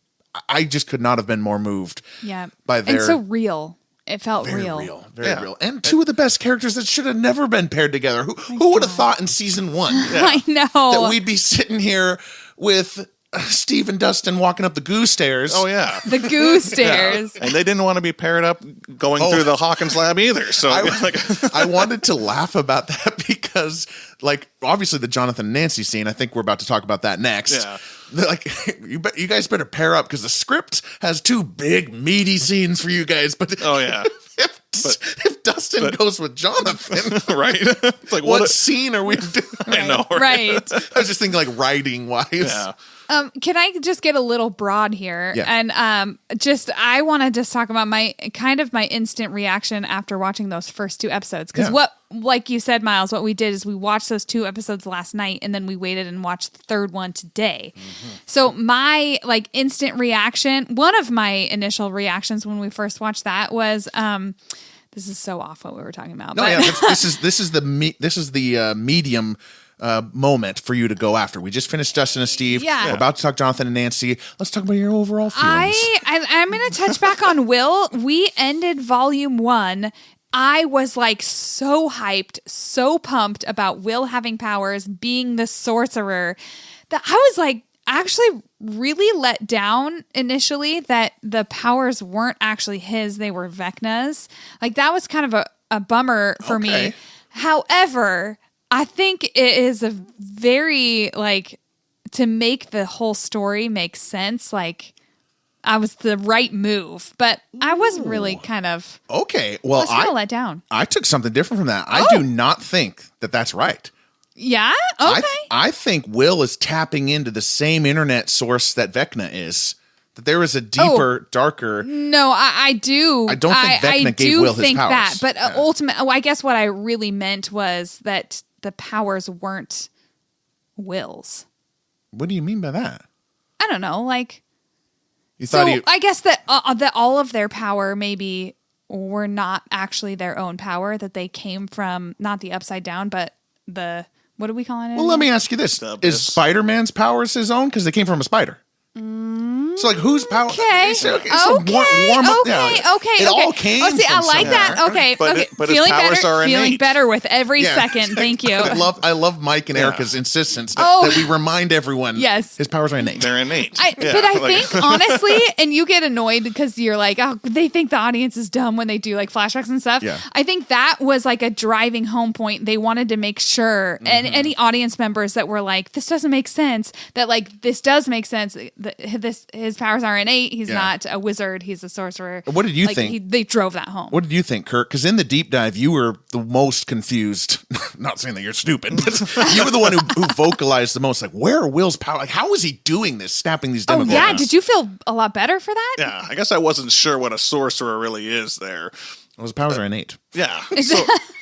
I just could not have been more moved. Yeah. By their and so real. It felt very real. Very real. And two of the best characters that should have never been paired together. Who would have thought in season 1 I know that we'd be sitting here with Steve and Dustin walking up the goo stairs. Oh, yeah. The goo stairs. And they didn't want to be paired up going through the Hawkins lab either. So I wanted to laugh about that because, like, obviously the Jonathan and Nancy scene, I think we're about to talk about that next. Yeah. They're like, you guys better pair up because the script has 2 big, meaty scenes for you guys. But oh, yeah. If Dustin goes with Jonathan, right? It's like, what scene are we doing? I know, right? I was just thinking, like, writing wise. Yeah. Can I just get a little broad here? Yeah. And I want to just talk about my instant reaction after watching those first 2 episodes. Because like you said, Miles, what we did is we watched those 2 episodes last night, and then we waited and watched the 3rd one today. Mm-hmm. So my instant reaction, one of my initial reactions when we first watched that was, this is so off what we were talking about. No, but. yeah, this is the medium moment for you to go after. We just finished Dustin and Steve. Yeah. We're about to talk Jonathan and Nancy. Let's talk about your overall feelings. I'm going to touch back on Will. We ended volume 1. I was like so hyped, so pumped about Will having powers, being the sorcerer, that I was like actually really let down initially that the powers weren't actually his, they were Vecna's. Like that was kind of a bummer for me. However, I think it is a very, to make the whole story make sense, I was the right move, but I was really kind of... Okay, well, I was let down. I took something different from that. I do not think that that's right. Yeah? Okay. I think Will is tapping into the same internet source that Vecna is. That there is a deeper, darker... No, I do. I don't think Vecna gave Will his powers. That, but ultimately, I guess what I really meant was that the powers weren't Will's. What do you mean by that? I don't know, I guess that all of their power maybe were not actually their own power, that they came from not the Upside Down, but what are we calling it? Well, let me ask you this. Is Spider-Man's powers his own? Because they came from a spider. So, whose power? Okay. So Okay. warm up. It all came from I like that. Okay. But his Feeling powers better. are Feeling innate. better with every second. Thank you. I love Mike and Erica's insistence that we remind everyone. Yes. His powers are innate. They're innate. But I think, honestly, and you get annoyed because you're like, oh, they think the audience is dumb when they do flashbacks and stuff. Yeah. I think that was a driving home point. They wanted to make sure, and any audience members that were like, this doesn't make sense, that this does make sense. His powers are innate. He's not a wizard. He's a sorcerer. What did you think? They drove that home. What did you think, Kirk? Because in the deep dive, you were the most confused. Not saying that you're stupid, but you were the one who vocalized the most. Where are Will's powers? How is he doing this, snapping these demogorgons? Oh, yeah. Did you feel a lot better for that? Yeah, I guess I wasn't sure what a sorcerer really is there. Well, his powers are innate. Yeah.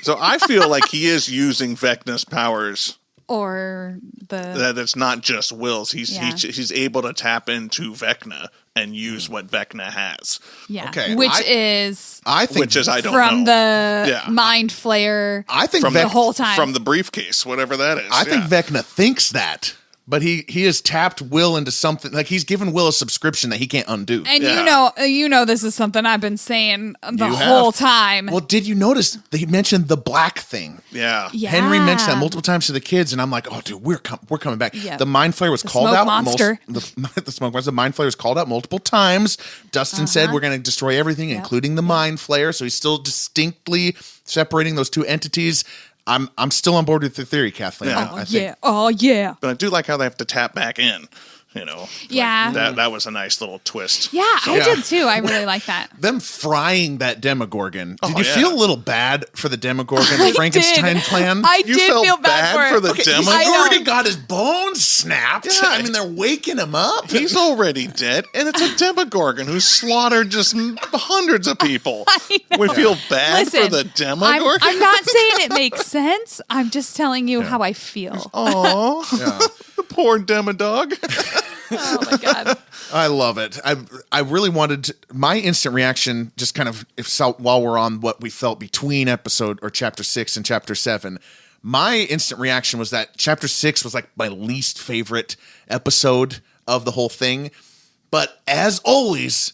So I feel like he is using Vecna's powers. Or that it's not just Will's. He's able to tap into Vecna and use what Vecna has. Yeah. Okay. Which is I don't know. From the mind flayer. I think from the whole time. From the briefcase, whatever that is. I think Vecna thinks that. But he has tapped Will into something, he's given Will a subscription that he can't undo. And you know this is something I've been saying the whole time. Well, did you notice that he mentioned the black thing? Yeah. Henry mentioned that multiple times to the kids, and I'm like, oh, dude, we're coming back. Yep. The mind flayer was called out. Monster. The smoke monster. The mind flayer was called out multiple times. Dustin said we're going to destroy everything, including the mind flayer. So he's still distinctly separating those two entities. I'm still on board with the theory, Kathleen. Yeah. Oh yeah. But I do like how they have to tap back in. Yeah. That was a nice little twist. Yeah, I did too. I really like that. Them frying that Demogorgon. Did you feel a little bad for the Demogorgon, the Frankenstein plan? I did feel bad for the Demogorgon. He's already got his bones snapped. Yeah. I mean, they're waking him up. He's already dead, and it's a Demogorgon who slaughtered just hundreds of people. We feel bad for the Demogorgon. I'm not saying it makes sense. I'm just telling you how I feel. Oh, the poor Demodog. Oh my god. I love it. I really wanted to, my instant reaction, just kind of while we're on what we felt between chapter 6 and chapter 7. My instant reaction was that chapter 6 was my least favorite episode of the whole thing. But as always,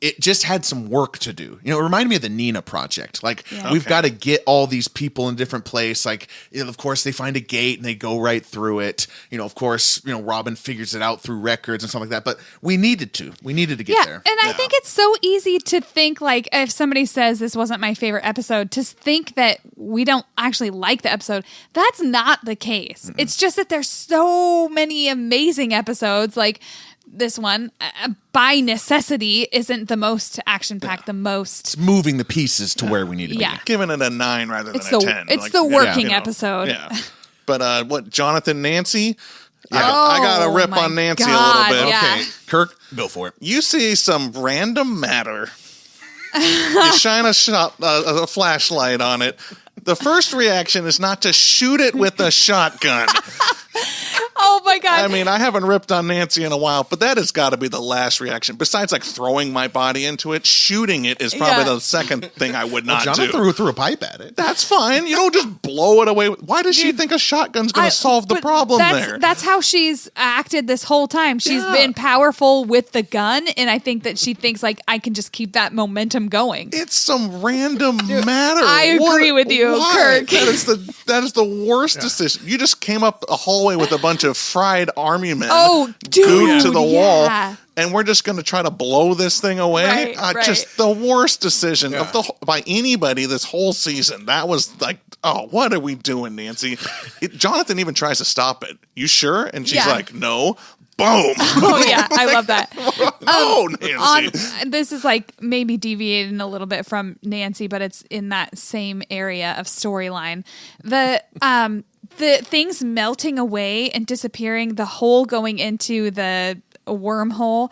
it just had some work to do. It reminded me of the Nina Project. Like, Yeah. we've got to get all these people in a different place. Like, of course, they find a gate and they go right through it. Of course, Robin figures it out through records and stuff like that. But we needed to get there. And I think it's so easy to think, like, if somebody says this wasn't my favorite episode, to think that we don't actually like the episode. That's not the case. Mm-hmm. It's just that there's so many amazing episodes, like this one, by necessity, isn't the most action-packed, the most... It's moving the pieces to where we need to be. Giving it a 9 rather than a 10. It's the working episode. Yeah. But what, Jonathan, Nancy? I got to rip on Nancy a little bit. Yeah. Okay, Kirk, go for it. You see some random matter. You shine a flashlight on it. The first reaction is not to shoot it with a shotgun. Oh my God. I mean, I haven't ripped on Nancy in a while, but that has got to be the last reaction. Besides, like, throwing my body into it, shooting it is probably the second thing I would not do. Jonathan threw a pipe at it. That's fine. You don't just blow it away. Why does she think a shotgun's going to solve the problem there? That's how she's acted this whole time. She's been powerful with the gun, and I think that she thinks, like, I can just keep that momentum going. It's some random matter. I agree with you, Kirk. That is the worst decision. You just came up a hallway with a bunch of fried army men glued to the wall, and we're just going to try to blow this thing away. Right. Just the worst decision by anybody this whole season. That was like, oh, what are we doing, Nancy? Jonathan even tries to stop it. You sure? And she's like, no. Boom. Oh, yeah. I love that. Nancy. This is like maybe deviating a little bit from Nancy, but it's in that same area of storyline. The things melting away and disappearing, the hole going into the wormhole,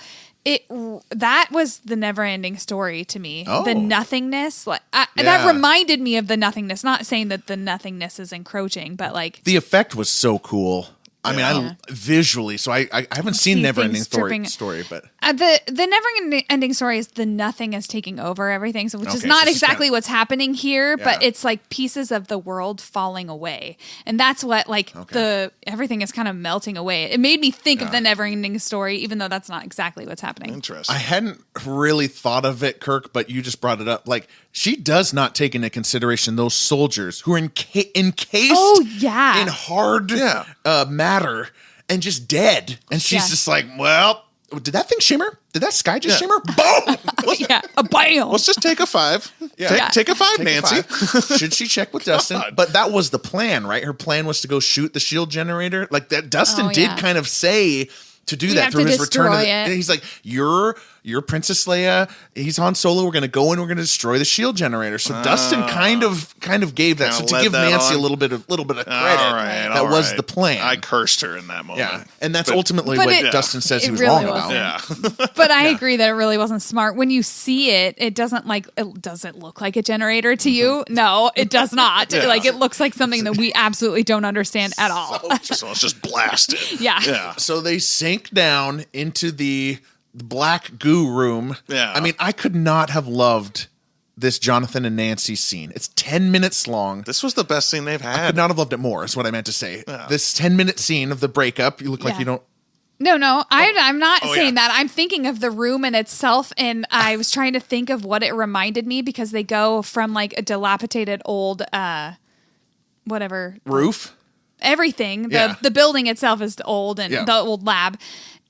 that was the never-ending story to me. Oh. The nothingness, that reminded me of the nothingness. Not saying that the nothingness is encroaching, but like the effect was so cool. I mean, visually, so I haven't seen Never-Ending Story, but the Never-Ending Story is the nothing is taking over everything, so which is not exactly what's happening here, but it's like pieces of the world falling away, and that's what everything is kind of melting away. It made me think of the Never-Ending Story, even though that's not exactly what's happening. Interesting. I hadn't really thought of it, Kirk, but you just brought it up. Like, she does not take into consideration those soldiers who are encased in hard matter and just dead. And she's just like, well, did that thing shimmer? Did that sky just shimmer? Boom! A bam! Let's just take a 5. Take a 5, Nancy. Should she check with Dustin? But that was the plan, right? Her plan was to go shoot the shield generator. Like that, Dustin did kind of say to do that through his return. He's like, you're Princess Leia. He's Han Solo. We're going to go and we're going to destroy the shield generator. So Dustin kind of gave that. So to give Nancy a little bit of credit, that was the plan. I cursed her in that moment. Yeah, and that's ultimately what Dustin says he was really wrong about. Yeah. But I agree that it really wasn't smart. When you see it, it doesn't look like a generator to you. No, it does not. Like it looks like something that we absolutely don't understand at all. So let's just blast it. Yeah. So they sink down into the black goo room. Yeah. I mean, I could not have loved this Jonathan and Nancy scene. It's 10 minutes long. This was the best scene they've had. I could not have loved it more, is what I meant to say. Yeah. This 10-minute scene of the breakup, you look like you don't... No, I'm not saying that. I'm thinking of the room in itself, and I was trying to think of what it reminded me, because they go from like a dilapidated old, roof? Everything. The building itself is old, and the old lab,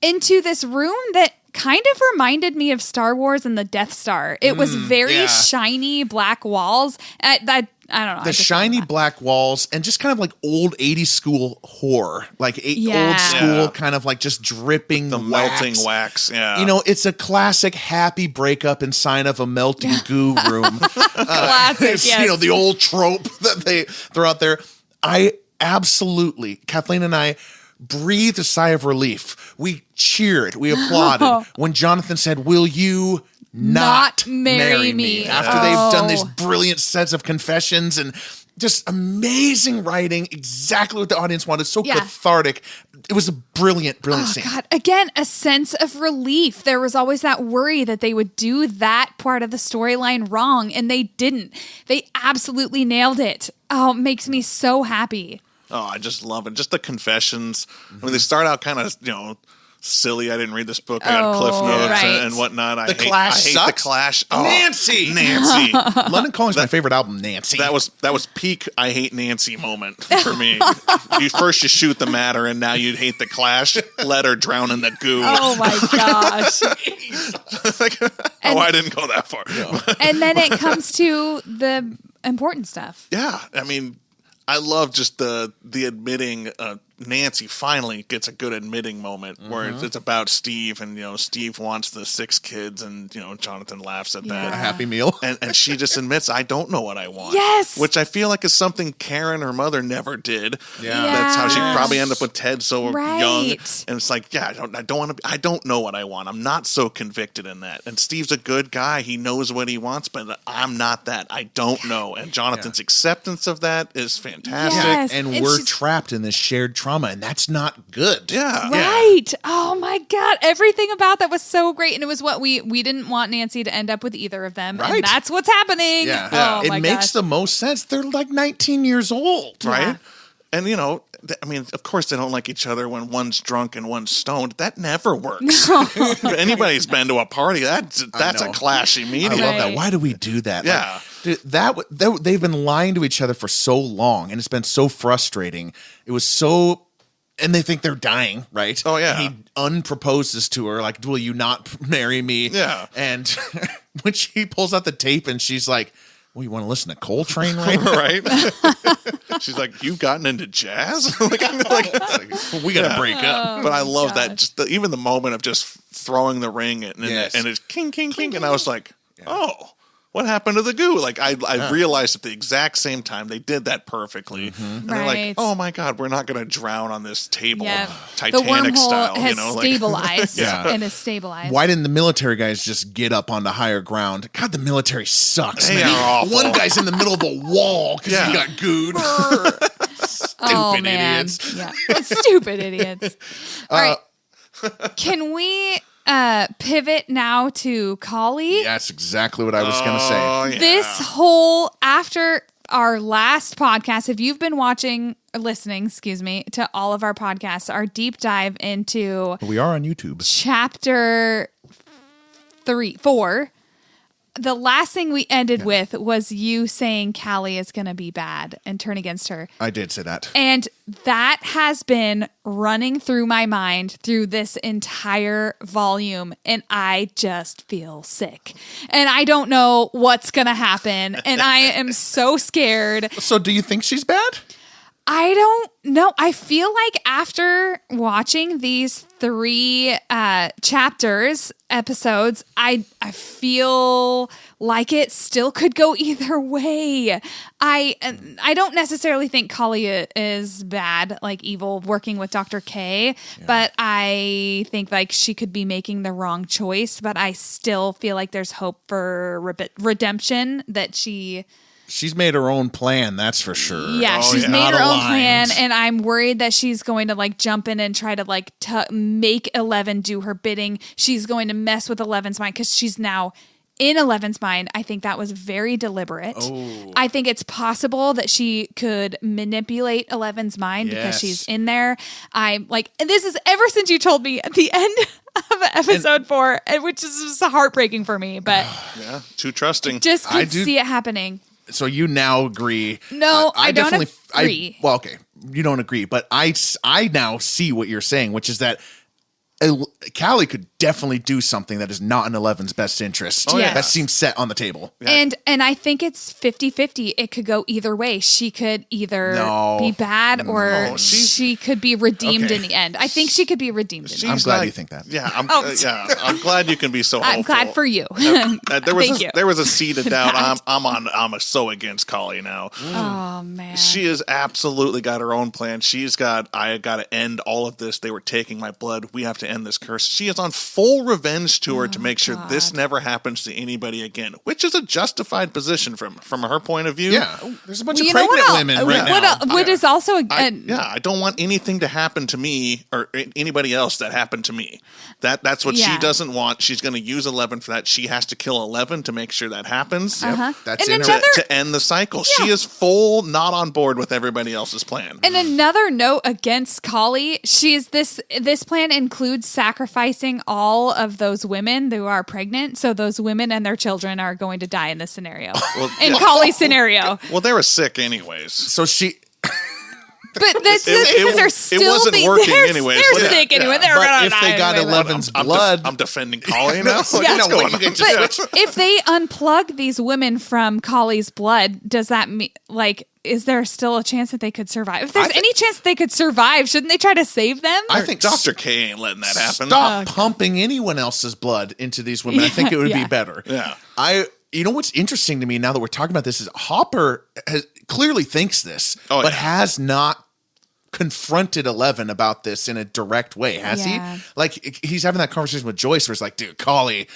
into this room that kind of reminded me of Star Wars and the Death Star. It was very shiny black walls. I don't know. The shiny black walls and just kind of like old 80s school horror. Like old school kind of like just dripping the melting wax. Yeah. You know, it's a classic happy breakup and sign of a melting goo room. Classic, yes. You know, the old trope that they throw out there. Kathleen and I breathed a sigh of relief. We cheered. We applauded when Jonathan said, "Will you not marry me?" After they've done these brilliant sets of confessions and just amazing writing, exactly what the audience wanted. So cathartic. It was a brilliant scene. God. Again, a sense of relief. There was always that worry that they would do that part of the storyline wrong, and they didn't. They absolutely nailed it. Oh, it makes me so happy. Oh, I just love it. Just the confessions. I mean, they start out kind of, silly. I didn't read this book. I got Cliff Notes right. and whatnot. The Clash I hate sucks. the Clash. Oh, Nancy. London Calling's my favorite album, Nancy. That was peak I hate Nancy moment for me. You shoot the matter, and now you hate the Clash. Let her drown in the goo. Oh my gosh. I didn't go that far. No. And then it comes to the important stuff. Yeah, I mean, I love just the admitting. Nancy finally gets a good admitting moment where it's about Steve, and Steve wants the 6 kids, and Jonathan laughs at that. A Happy Meal. And she just admits, I don't know what I want. Yes. Which I feel like is something Karen, her mother, never did. Yeah. That's how she Yes. probably ended up with Ted so young. Right. And it's like, I don't want to. I don't know what I want. I'm not so convicted in that. And Steve's a good guy. He knows what he wants, but I'm not that. I don't know. And Jonathan's acceptance of that is fantastic. Yes. And And we're she's- trapped in this shared trauma, and that's not good. Yeah. Right. Oh my God. Everything about that was so great. And it was what we didn't want Nancy to end up with either of them. Right. And that's what's happening. Yeah. Oh It my makes gosh. the most sense. They're like 19 years old. Right? Yeah. And, I mean, of course they don't like each other when one's drunk and one's stoned. That never works. If anybody's been to a party, that's a know. clash I immediately. love that. Right. Why do we do that? Yeah. Dude, they've been lying to each other for so long, and it's been so frustrating. It was so, and they think they're dying, right? Oh, yeah. And he unproposes to her, like, "Will you not marry me?" Yeah. And when she pulls out the tape, and she's like, "Well, you want to listen to Coltrane right now?" Right? She's like, "You've gotten into jazz?" like, We got to break up. but I love gosh. that. Just even the moment of just throwing the ring and Yes. it's king, king, king, and I was like, oh. What happened to the goo? Like I realized at the exact same time they did that perfectly. And they're like, Right. oh my God, we're not going to drown on this table, Yeah. The Titanic wormhole style. has like- stabilized. Yeah. It has stabilized. Why didn't the military guys just get up onto higher ground? God, the military sucks, They man. are awful. One guy's in the middle of a wall because Yeah. he got gooed. Oh, Stupid man. idiots. Yeah. Stupid idiots. All right. Can we pivot now to Collie? That's exactly what I was going to say. Oh, yeah. This whole, after our last podcast, if you've been watching or listening, excuse me, to all of our podcasts, our deep dive into We are on YouTube. chapter 4, the last thing we ended with was you saying Callie is going to be bad and turn against her. I did say that. And that has been running through my mind through this entire volume. And I just feel sick. And I don't know what's going to happen. And I am so scared. So do you think she's bad? I don't know. I feel like after watching these 3 episodes, I feel like it still could go either way. I don't necessarily think Collie is bad, like evil, working with Dr. K, but I think like she could be making the wrong choice. But I still feel like there's hope for redemption, that She's made her own plan, that's for sure. Yeah, Oh, she's yeah. made Not her own aligned. plan, and I'm worried that she's going to like jump in and try to like make 11 do her bidding. She's going to mess with 11's mind because she's now in 11's mind. I think that was very deliberate. Oh. I think it's possible that she could manipulate 11's mind because Yes. she's in there. I'm like, and this is ever since you told me at the end of episode 4, which is just heartbreaking for me, but Yeah, too trusting. just I could do- see it happening. So you now agree. No, I don't definitely agree. well, okay. You don't agree, but I now see what you're saying, which is that Callie could definitely do something that is not in 11's best interest. yeah. That seems set on the table. And I think it's 50-50. It could go either way. She could either No. be bad or No, she could be redeemed Okay. in the end. I think she could be redeemed in the end. I'm glad like- you think that. Yeah, Oh. I'm glad you can be so I'm hopeful. glad for you. There was a seed of doubt. I'm so against Collie now. Oh, man. She has absolutely got her own plan. I got to end all of this. They were taking my blood. We have to end this curse. She is on full revenge tour to make sure this never happens to anybody again, which is a justified position from her point of view. Yeah. There's a bunch You of know what pregnant else- women right what now. el- what is also I don't want anything to happen to me or anybody else that happened to me. That's what Yeah. she doesn't want. She's going to use 11 for that. She has to kill 11 to make sure that happens. That's And in her. another- To end the cycle. She is full not on board with everybody else's plan. And another note against Collie, this plan includes includes sacrificing all of those women who are pregnant. So those women and their children are going to die in this scenario. In Colley's scenario. Well, they were sick anyways. So she. But that's because they're still it wasn't working they're, anyways. They're sick anyway. They're But gonna if die they got anyway. 11's blood. I'm defending Colley now. So, Yeah. you know, What's you going can on? just If they unplug these women from Colley's blood, does that mean is there still a chance that they could survive? If there's any chance that they could survive, shouldn't they try to save them? I think Dr. K ain't letting that happen. Stop pumping anyone else's blood into these women. I think it would be better. Yeah. You know what's interesting to me now that we're talking about this is Hopper clearly thinks this, but has not confronted 11 about this in a direct way, has he? Like, he's having that conversation with Joyce where it's like, dude, Colley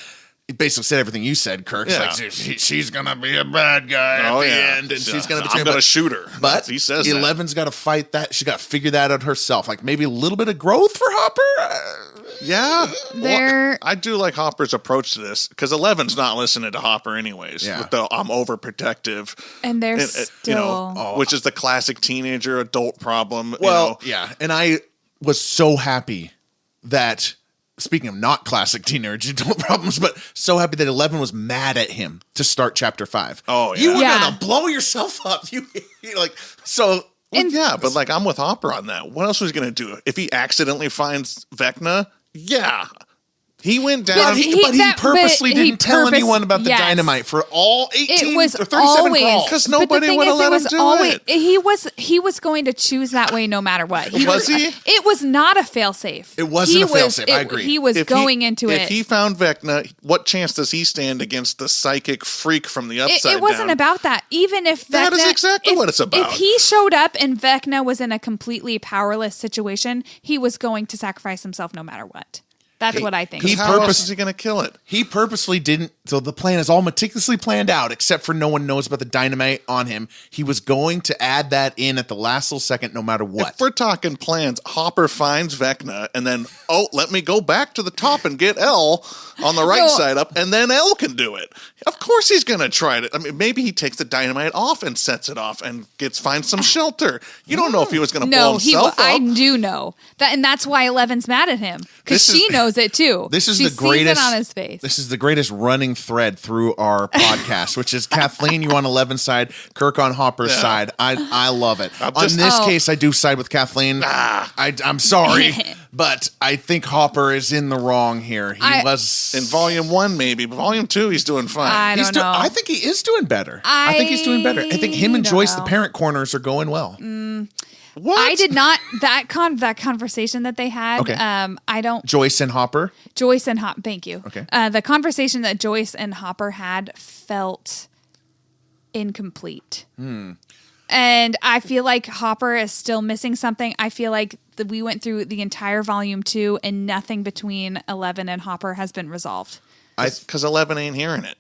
basically said everything you said, Kirk. It's like, she's going to be a bad guy at the end, and she's going to be... I'm going to shoot her. But he says 11's got to fight that. She got to figure that out herself. Like, maybe a little bit of growth for Hopper? Yeah. Well, I do like Hopper's approach to this, because 11's not listening to Hopper anyways. Yeah. With the I'm overprotective. And they're still... which is the classic teenager adult problem. Well, yeah. And I was so happy that... Speaking of not classic teenage adult problems, but so happy that 11 was mad at him to start chapter 5. Oh, yeah. You were going to blow yourself up. You like, so. Well, yeah, but like I'm with Hopper on that. What else was he going to do? If he accidentally finds Vecna, he went down. But he purposely didn't tell anyone about the dynamite for all 18 or 37 crawls. Because nobody would have let him do it. He was going to choose that way no matter what. Was he? It was not a failsafe. It wasn't a failsafe. I agree. He was going into it. If he found Vecna, what chance does he stand against the psychic freak from the upside down? It wasn't about that. Even if Vecna... That is exactly what it's about. If he showed up and Vecna was in a completely powerless situation, he was going to sacrifice himself no matter what. That's what I think. How else is he going to kill it? He purposely didn't. So the plan is all meticulously planned out, except for no one knows about the dynamite on him. He was going to add that in at the last little second, no matter what. If we're talking plans, Hopper finds Vecna, and then, let me go back to the top and get L on the right side up, and then L can do it. Of course he's going to try it. I mean, maybe he takes the dynamite off and sets it off and finds some shelter. You don't know if he was going to blow himself up. I do know that, and that's why 11's mad at him, because she knows it too. This is she the greatest sees it on his face. This is the greatest running thread through our podcast, which is Kathleen, you on 11's side, Kirk on Hopper's side. I love it. On this case, I do side with Kathleen. I'm sorry, but I think Hopper is in the wrong here. He was in volume 1, maybe, but volume 2, he's doing fine. I don't know. I think he is doing better. I think he's doing better. I think him and Joyce, the parent corners, are going well. What? I did not that conversation that they had. Okay. I don't. Joyce and Hopper. Thank you. Okay. The conversation that Joyce and Hopper had felt incomplete. And I feel like Hopper is still missing something. I feel like we went through the entire volume 2 and nothing between 11 and Hopper has been resolved. Because 11 ain't hearing it.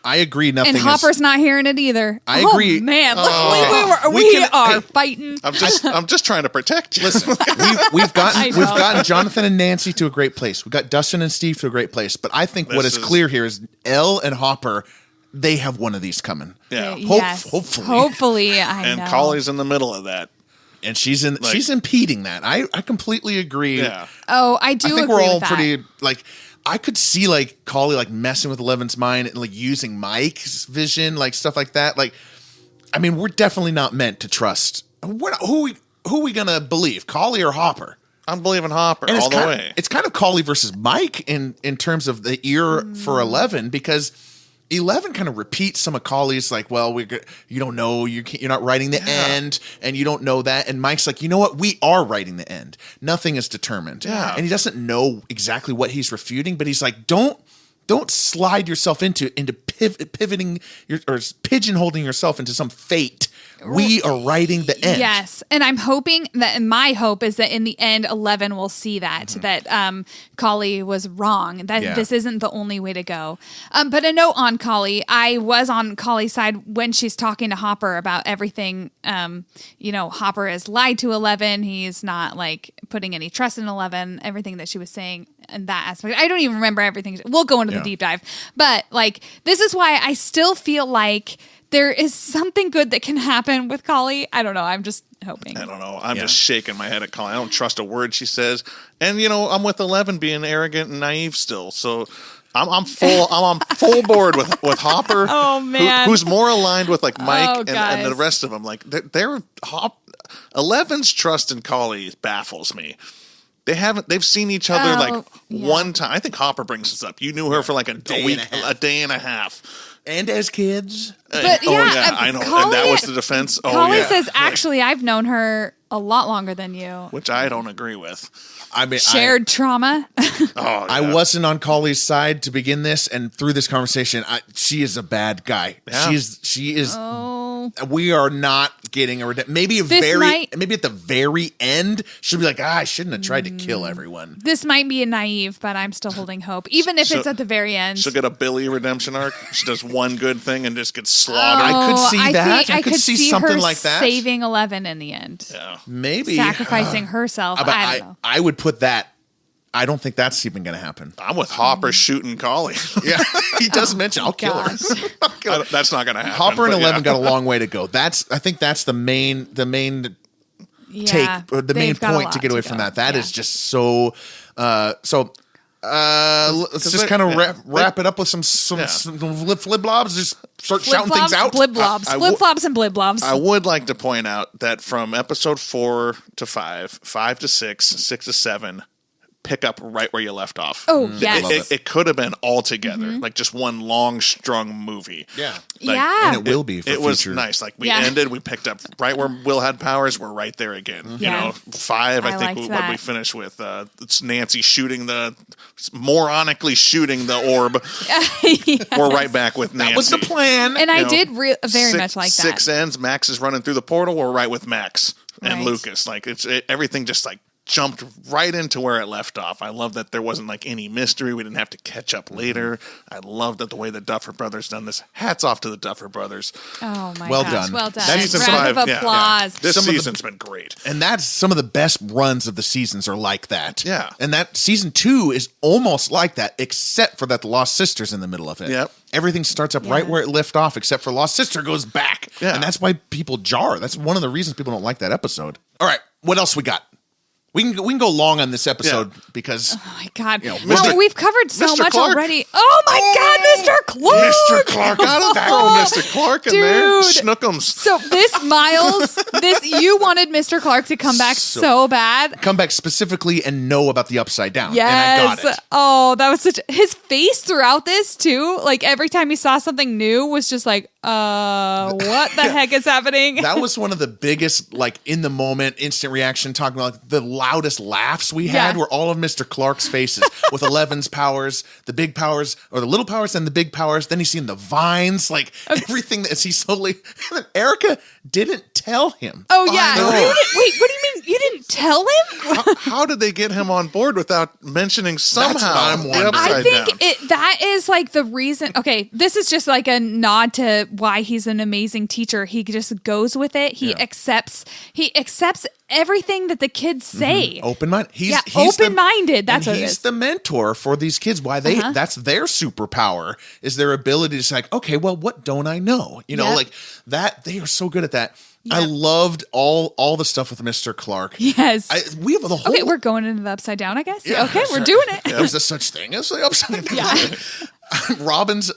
I agree. Nothing. And Hopper's not hearing it either. I agree. Oh, man, we are fighting. I'm just trying to protect you. Listen, we've gotten Jonathan and Nancy to a great place. We've got Dustin and Steve to a great place. But I think what is clear here is Elle and Hopper. They have one of these coming. Yeah. Hopefully. I know. And Colley's in the middle of that. And she's impeding that. I completely agree. Yeah. Oh, I do. I think agree we're all with that. pretty like. I could see like Colley like messing with 11's mind and like using Mike's vision, like stuff like that. Like, I mean, we're definitely not meant to trust. Who are we gonna believe, Colley or Hopper? I'm believing Hopper all the way. It's kind of Colley versus Mike in terms of the ear for 11, because 11 kind of repeats some of Colley's like, well, you don't know, you're not writing the end, and you don't know that. And Mike's like, you know what? We are writing the end. Nothing is determined. Yeah. And he doesn't know exactly what he's refuting, but he's like, don't slide yourself into pivoting or pigeonholing yourself into some fate. We are writing the end. Yes, and I'm hoping that. And my hope is that in the end, 11 will see that Colley was wrong. That this isn't the only way to go. But a note on Colley: I was on Colley's side when she's talking to Hopper about everything. Hopper has lied to 11. He's not like putting any trust in 11. Everything that she was saying in that aspect, I don't even remember everything. We'll go into the deep dive. But like, this is is why I still feel like there is something good that can happen with Collie. I don't know. I'm just hoping. I don't know. I'm just shaking my head at Collie. I don't trust a word she says. And, I'm with 11 being arrogant and naive still. So I'm on full board with Hopper. Oh, man. Who's more aligned with like Mike and the rest of them. Like they're 11's trust in Collie baffles me. They've seen each other one time. I think Hopper brings this up. You knew her for like a day and a half. And as kids. But I know. Collie, and that was the defense. Collie says, actually, I've known her a lot longer than you. Which I don't agree with. I mean, shared trauma. I wasn't on Collie's side to begin this, and through this conversation, she is a bad guy. Yeah. She is. Oh. We are not getting a redemption. Maybe at the very end, she'll be like, I shouldn't have tried to kill everyone. This might be a naive, but I'm still holding hope, even if it's at the very end. She'll get a Billy redemption arc. She does one good thing and just gets slaughtered. I could see that. I could see something like that. Saving 11 in the end. Yeah, maybe sacrificing herself. I don't know. I would put that. I don't think that's even going to happen. I'm with Hopper shooting Collie. Yeah, he does mention, I'll kill her. That's not going to happen. Hopper and 11 got a long way to go. I think that's the main point to get away from that. That is just so. Let's just kind of wrap it up with some flip-blobs. Just start shouting things out. Flip-flops and blib-blobs. I would like to point out that from episode 4 to 5, 5 to 6, 6 to 7, pick up right where you left off. Oh, yes. It could have been all together, like just one long, strong movie. Yeah. And it will be for It was nice. Like we ended, we picked up right where Will had powers, we're right there again. Yeah. 5, I think what we finished with, it's Nancy moronically shooting the orb. Yes. We're right back with Nancy. That was the plan. And I did very much like that. 6 ends, Max is running through the portal, we're right with Max and Lucas. Like everything just like jumped right into where it left off. I love that there wasn't like any mystery. We didn't have to catch up later. I love that the way the Duffer Brothers done this. Hats off to the Duffer Brothers. Oh my well gosh. Done. Well done. That's season Round 5. of applause. This season's been great. And that's some of the best runs of the seasons are like that. Yeah. And that season 2 is almost like that, except for that the Lost Sister's in the middle of it. Yep. Everything starts up right where it left off, except for Lost Sister goes back. Yeah. And that's why people jar. That's one of the reasons people don't like that episode. All right. What else we got? We can go long on this episode because oh my god, we've covered so Mr. much Clark. already. Oh my god, Mr. Clark, Mr. Clark, got back on Mr. Clark in there, Schnookums. So this Miles, you wanted Mr. Clark to come back so bad, come back specifically and know about the Upside Down. Yes, and I got it. Oh, that was his face throughout this too. Like every time he saw something new, was just like, what the heck is happening? That was one of the biggest, like in the moment, instant reaction. Talking about like, the loudest laughs we had were all of Mr. Clark's faces with 11's powers, the big powers, or the little powers, and the big powers. Then he's seeing the vines, like everything that he slowly. Erica didn't tell him. Oh yeah, wait, what do you mean you didn't tell him? How did they get him on board without mentioning somehow? That's what I'm wondering. I think that is like the reason. Okay, this is just like a nod to why he's an amazing teacher. He just goes with it. He accepts everything that the kids say. Open-minded. He's open-minded. That's what it is. He's the mentor for these kids. Why that's their superpower, is their ability to say, like, okay, well, what don't I know? Like that. They are so good at that. Yeah. I loved all the stuff with Mr. Clark. Yes. We have the whole. Okay, we're going into the Upside Down, I guess. Yeah, okay, we're doing it. There's a such thing as the Upside Down. Yeah. Robin's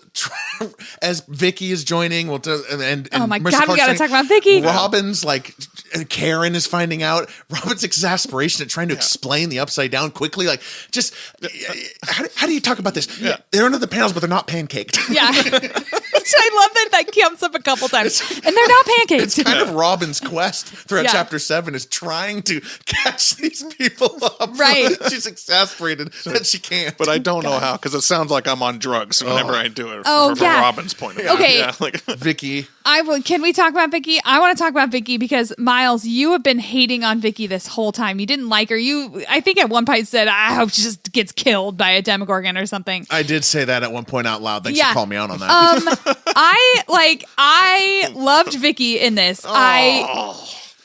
as Vicky is joining. And oh my Mr. god, we got to talk about Vicky. Robin's like Karen is finding out. Robin's exasperation at trying to explain the Upside Down quickly. Like, just how do you talk about this? Yeah. They're under the panels, but they're not pancaked. Yeah. I love that comes up a couple times, and they're not pancakes. It's kind of Robin's quest throughout chapter 7 is trying to catch these people up. Right. She's exasperated that she can't. But I don't know how, because it sounds like I'm on drugs whenever I do it. From Robin's point of view. Okay. Vicky. Can we talk about Vicky? I want to talk about Vicky because Miles, you have been hating on Vicky this whole time. You didn't like her. I think at one point said, I hope she just gets killed by a Demogorgon or something. I did say that at one point out loud. Thanks for calling me out on that. I loved Vicky in this.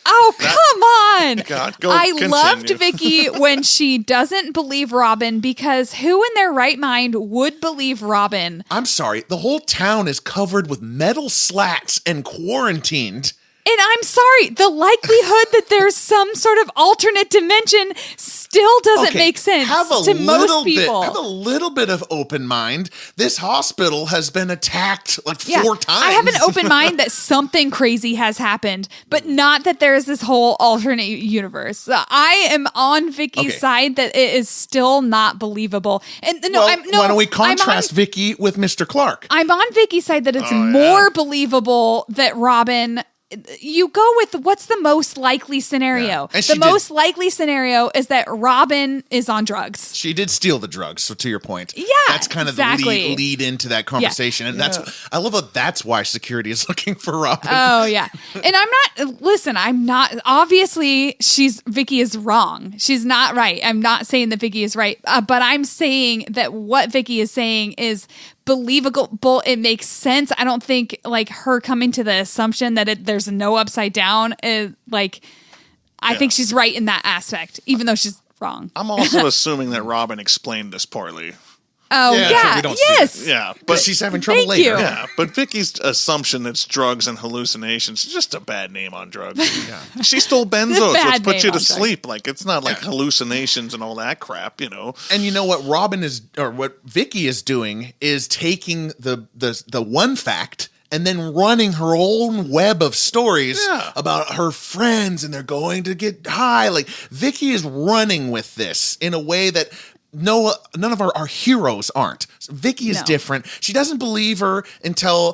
Oh, come on. God, I continue. loved Vicky when she doesn't believe Robin, because who in their right mind would believe Robin? I'm sorry. The whole town is covered with metal slats and quarantined. And I'm sorry, the likelihood that there's some sort of alternate dimension still doesn't make sense to most people. Have a little bit of open mind. This hospital has been attacked like 4 times. I have an open mind that something crazy has happened, but not that there's this whole alternate universe. I am on Vicky's side that it is still not believable. And why don't we contrast Vicky with Mr. Clark? I'm on Vicky's side that it's more believable that Robin. You go with what's the most likely scenario. Yeah. The most likely scenario is that Robin is on drugs. She did steal the drugs, so to your point. Yeah, that's kind of the lead into that conversation. Yeah. And I love that that's why security is looking for Robin. Oh, yeah. And I'm not, obviously Vicky is wrong. She's not right. I'm not saying that Vicky is right, but I'm saying that what Vicky is saying is believable. It makes sense. I don't think like her coming to the assumption that there's no upside down is like, I think she's right in that aspect, even though she's wrong. I'm also assuming that Robin explained this poorly. Oh, yeah. Yes. Yeah. But she's having trouble Thank later. you. Yeah, but Vicky's assumption it's drugs and hallucinations is just a bad name on drugs. Yeah. She stole benzos, which put you to sleep. Like, it's not like hallucinations and all that crap, you know. And you know what what Vicky is doing is taking the one fact and then running her own web of stories about her friends and they're going to get high. Like, Vicky is running with this in a way that none of our heroes aren't. Vicky is different. She doesn't believe her until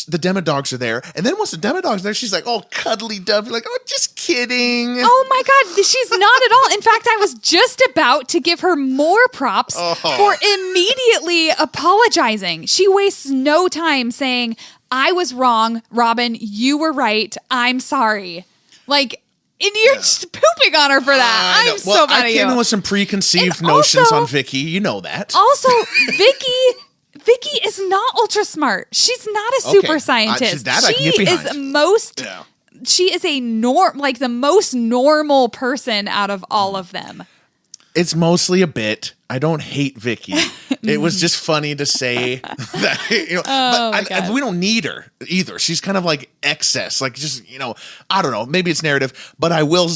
the Demodogs are there. And then once the Demodogs are there, she's like, oh, cuddly dove. Like, oh, just kidding. Oh my God, she's not at all. In fact, I was just about to give her more props for immediately apologizing. She wastes no time saying, I was wrong, Robin, you were right, I'm sorry. Like, and you're just pooping on her for that. I'm so mad at you. I came in with some preconceived notions on Vicky. You know that. Also, Vicky is not ultra smart. She's not a super scientist. She is a the most normal person out of all of them. It's mostly a bit. I don't hate Vicky. It was just funny to say that, you know, but we don't need her either. She's kind of like excess, like just, you know, I don't know, maybe it's narrative, but I will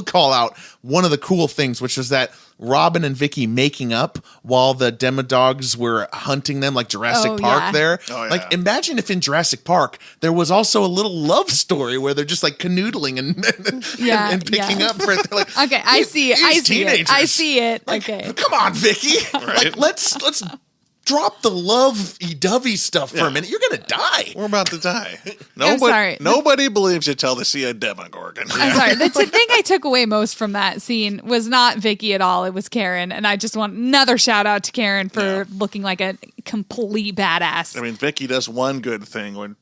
call out one of the cool things, which was that Robin and Vicky making up while the Demodogs were hunting them, like Jurassic Park there. Oh, yeah. Like, imagine if in Jurassic Park there was also a little love story where they're just like canoodling and picking up. Like, okay, I see it. I see it. Like, okay. Come on, Vicky. Right? Like, let's drop the lovey-dovey stuff for a minute. You're gonna die. We're about to die. Nobody believes you till they see a Demogorgon. I'm sorry. The thing I took away most from that scene was not Vicky at all. It was Karen, and I just want another shout out to Karen for looking like a complete badass. I mean, Vicky does one good thing when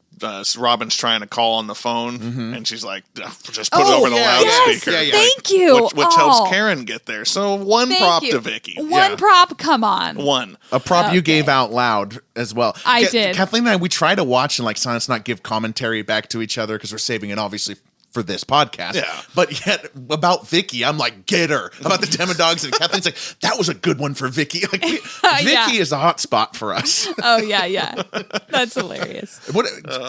Robin's trying to call on the phone, and she's like, just put it over the loudspeaker. Yes, thank you. Which helps Karen get there. So one prop to Vicky. One prop, come on. One. A prop you gave out loud as well. I did. Kathleen and I, we try to watch and like silence, not give commentary back to each other because we're saving it obviously for this podcast. Yeah. But yet about Vicky, I'm like, get her. About the Demodogs, and Kathleen's like, that was a good one for Vicky. Like, Vicky is a hot spot for us. Oh, yeah. That's hilarious.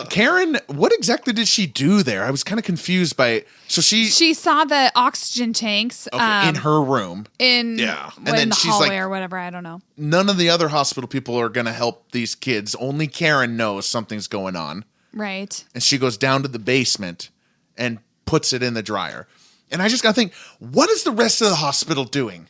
Karen, what exactly did she do there? I was kind of confused by it. So she saw the oxygen tanks in her room. And then the she's hallway like, or whatever, I don't know. None of the other hospital people are going to help these kids. Only Karen knows something's going on. Right. And she goes down to the basement and puts it in the dryer. And I just got to think, what is the rest of the hospital doing?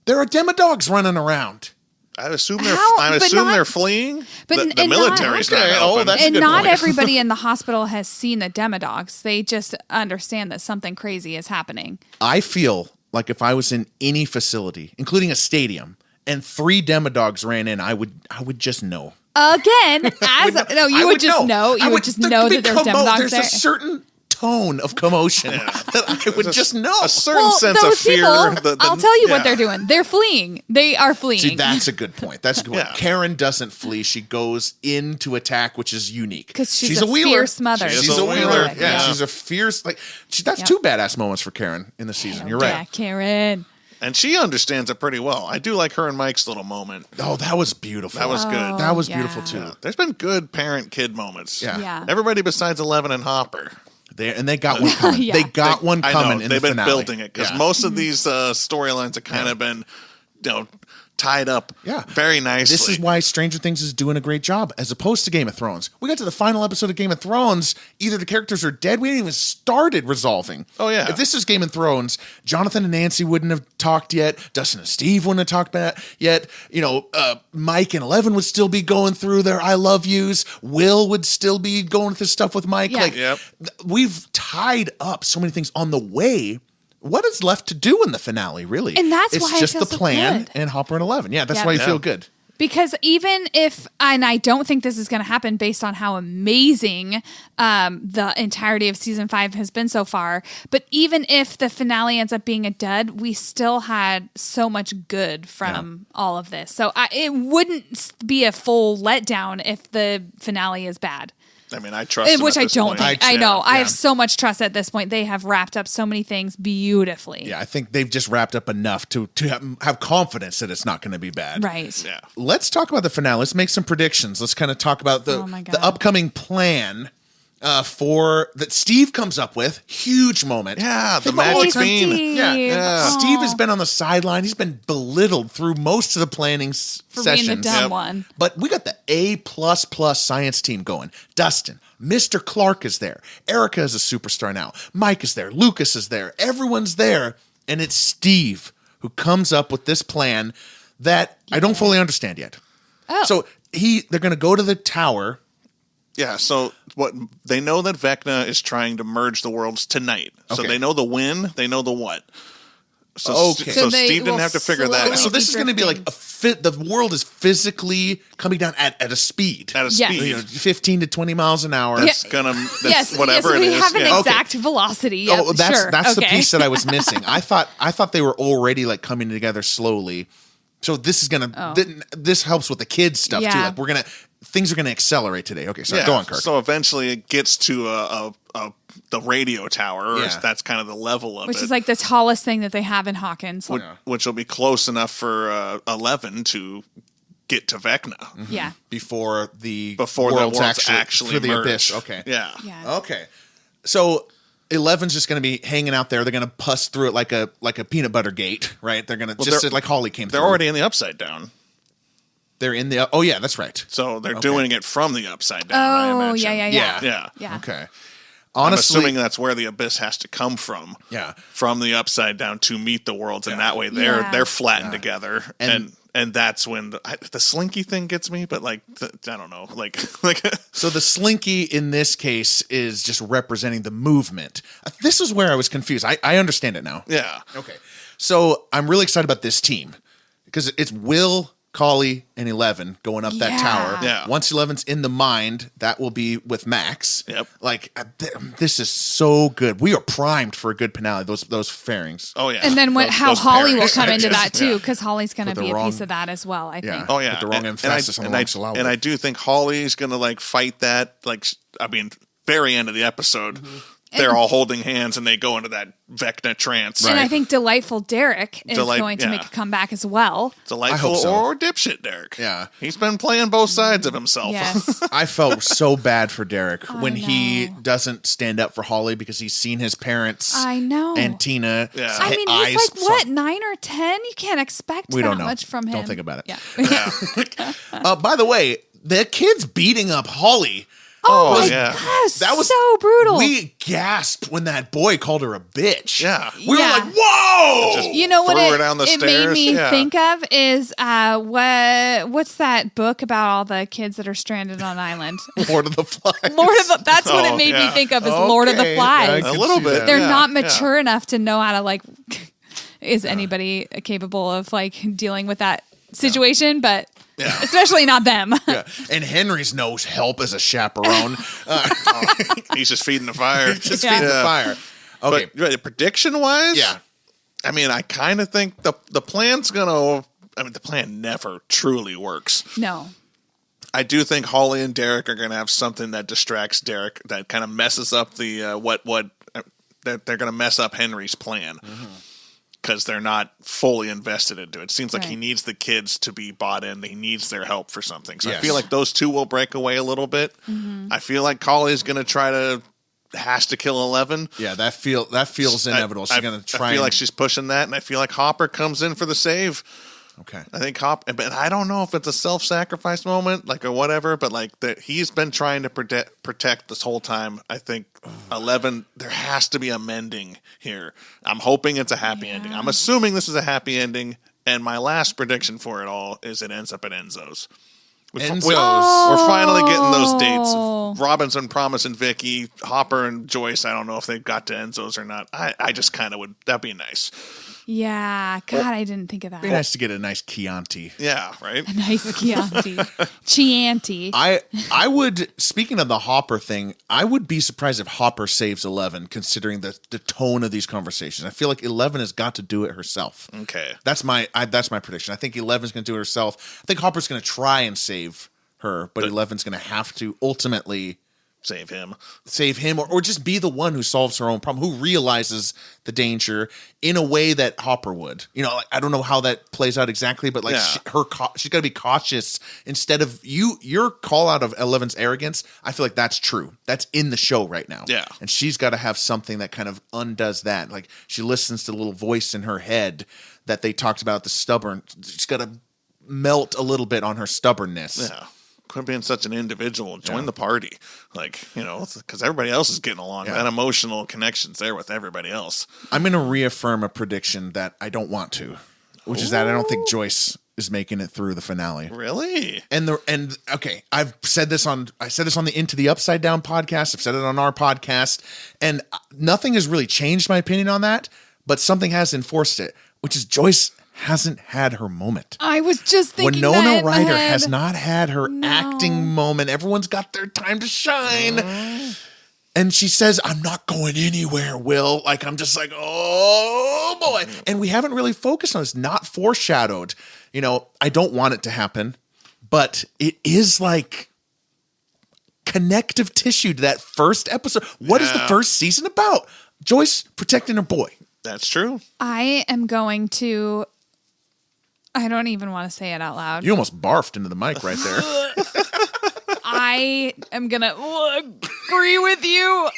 There are Demodogs running around. I assume they're fleeing. But the military's not helping. And not everybody in the hospital has seen the Demodogs. They just understand that something crazy is happening. I feel like if I was in any facility, including a stadium, and 3 Demodogs ran in, I would just know. Again, you would just know. You would just know that there's Demodogs there. There's a certain tone of commotion that I would just know. A certain sense of those fear. people, I'll tell you what they're doing. They're fleeing. They are fleeing. See, that's a good point. That's a good point. Yeah. Karen doesn't flee. She goes in to attack, which is unique. Because she's a wheeler. fierce mother. She's a wheeler. Heroic, Yeah, she's a fierce. That's two badass moments for Karen in the season. You're right. Yeah, Karen. And she understands it pretty well. I do like her and Mike's little moment. Oh, that was beautiful. That was good. That was beautiful too. Yeah. There's been good parent-kid moments. Yeah. Everybody besides 11 and Hopper. They got one coming. Yeah. They got one I coming know, in they've the been finale. building it because most of these storylines have kind of been, tied up very nicely. This is why Stranger Things is doing a great job as opposed to Game of Thrones. We got to the final episode of Game of Thrones. Either the characters are dead. We hadn't even started resolving. Oh, yeah. If this is Game of Thrones, Jonathan and Nancy wouldn't have talked yet. Dustin and Steve wouldn't have talked yet. Mike and Eleven would still be going through their I love yous. Will would still be going through stuff with Mike. Yeah. We've tied up so many things on the way. What is left to do in the finale, really? And that's it's why I just feel the so plan good. and Hopper and 11. Yeah, that's Yeah. why you Yeah. feel good. Because even if, and I don't think this is going to happen based on how amazing the entirety of season 5 has been so far, but even if the finale ends up being a dud, we still had so much good from all of this. So it wouldn't be a full letdown if the finale is bad. I mean, I trust them Which at I this don't point. think. I know. I have so much trust at this point. They have wrapped up so many things beautifully. Yeah, I think they've just wrapped up enough to have confidence that it's not going to be bad. Right. Yeah. Let's talk about the finale. Let's make some predictions. Let's kind of talk about the upcoming plan for that Steve comes up with. Huge moment. Yeah, the Think about all magic the time- bean. Yeah. Steve has been on the sideline. He's been belittled through most of the planning For sessions. being the dumb one. But we got the A++ science team going. Dustin, Mr. Clark is there. Erica is a superstar now. Mike is there. Lucas is there. Everyone's there. And it's Steve who comes up with this plan that I don't fully understand yet. Oh. So they're going to go to the tower. Yeah, so what they know that Vecna is trying to merge the worlds tonight. So Okay. they know the when, they know the what. So, Okay. so So they Steve didn't will have to figure that slowly out. So this is going to be like the world is physically coming down at a speed. At a Yes. speed. 15 to 20 miles an hour. That's Yes, whatever yes, it we is. have an yeah. exact velocity. Yep, Oh, that's sure. the Okay. piece that I was missing. I thought they were already like coming together slowly. So this is gonna this helps with the kids stuff too. Yeah. Like things are gonna accelerate today. Okay, so Yeah, go on, Kirk. So eventually it gets to the radio tower. Or Yeah. that's kind of the level of Which it. is like the tallest thing that they have in Hawkins. which will be close enough for 11 to get to Vecna. Yeah. before the worlds worlds actually through the merge. abyss. Okay. Yeah. Yeah. Okay. So 11's just going to be hanging out there. They're going to puss through it like a peanut butter gate, right? They're going to just like Holly came They're through. already in the Upside Down. They're in the oh yeah, that's right. So they're doing it from the Upside Down, I Oh, imagine. yeah. Yeah. Yeah. Okay. I'm Honestly, assuming that's where the abyss has to come from. Yeah. From the Upside Down to meet the worlds, and that way Yeah. they're flattened together, And- and that's when the slinky thing gets me. But I don't know, like so the slinky in this case is just representing the movement. This is where I was confused. I understand it now. yeah, Okay. So I'm really excited about this team because it's Will, Collie, and 11 going up that Yeah. tower. Yeah. Once 11's in the mind, that will be with Max. Yep. Like this is so good. We are primed for a good finale. Those fairings. oh yeah. And then how Those Holly will parents. come into that too, Yeah. because Holly's going to the be a wrong- piece of that as well, I think. Oh yeah, With the wrong emphasis on the wrong syllable. and I do think Holly's gonna like fight that. Like I mean, very end of the episode, they're all holding hands and they go into that Vecna trance. And I think Delightful Derek is Delight- going to yeah. make a comeback as well. Delightful I hope so. or dipshit Derek. Yeah. He's been playing both sides of himself. Yes. I felt so bad for Derek when he know. doesn't stand up for Holly because he's seen his parents I know. and Tina. Yeah. I mean, eyes he's like, what, so- 9 or 10? You can't expect We that don't know. much from him. Don't think about it. Yeah. By the way, the kids beating up Holly. Oh, my yeah. gosh. That was so brutal. We gasped when that boy called her a bitch. Yeah. We were Yeah. like, whoa! Just You know what threw it, her down the it made stairs. me Yeah. think of is what's that book about all the kids that are stranded on an island? Lord of the Flies. That's what it Oh, made me yeah. think of is Lord of the Okay. Flies. I A can little see bit. that. They're Yeah, not yeah. mature enough to know how to like is anybody capable of like dealing with that situation, but especially not them. Yeah. And Henry's no help as a chaperone. He's just feeding the fire. Just feeding the fire. Okay. But prediction wise, Yeah. I mean, I kind of think the plan's gonna. I mean, the plan never truly works. No. I do think Holly and Derek are going to have something that distracts Derek, that kind of messes up the that they're going to mess up Henry's plan because they're not fully invested into it. It seems like he needs the kids to be bought in. He needs their help for something. So I feel like those two will break away a little bit. I feel like Holly's going to has to kill 11. Yeah, that feels inevitable. She's going to try. I feel like she's pushing that, and I feel like Hopper comes in for the save. Okay. I think but I don't know if it's a self-sacrifice moment, or whatever, but he's been trying to protect this whole time. I think 11, there has to be a mending here. I'm hoping it's a happy ending. I'm assuming this is a happy ending, and my last prediction for it all is it ends up at Enzo's. We're finally getting those dates. Robinson promising Vicky, Hopper and Joyce. I don't know if they've got to Enzo's or not. I just kind of would. That'd be nice. Yeah. God, I didn't think of that. It'd be nice to get a nice Chianti. Yeah, right? A nice Chianti. Chianti. I would, speaking of the Hopper thing, I would be surprised if Hopper saves 11, considering the tone of these conversations. I feel like 11 has got to do it herself. Okay. That's my prediction. I think 11's going to do it herself. I think Hopper's going to try and save her, but 11's going to have to ultimately save him or just be the one who solves her own problem, who realizes the danger in a way that Hopper would. I don't know how that plays out exactly, but she's got to be cautious instead of your call out of 11's arrogance. I feel like that's true. That's in the show right now. Yeah. And she's got to have something that kind of undoes that. Like she listens to the little voice in her head that they talked about, the stubborn. She's got to melt a little bit on her stubbornness. Yeah. Quit being such an individual. Join the party. Because everybody else is getting along. That emotional connection's there with everybody else. I'm going to reaffirm a prediction that I don't want to, which is that I don't think Joyce is making it through the finale. Really? Okay, I said this on the Into the Upside Down podcast. I've said it on our podcast, and nothing has really changed my opinion on that, but something has enforced it, which is Joyce hasn't had her moment. I was just thinking Winona Ryder has not had her acting moment. Everyone's got their time to shine. And she says, I'm not going anywhere, Will. I'm just like, oh boy. And we haven't really focused on this, not foreshadowed. I don't want it to happen, but it is like connective tissue to that first episode. What is the first season about? Joyce protecting her boy. That's true. I am going to... I don't even want to say it out loud. You almost barfed into the mic right there. I am going to agree with you.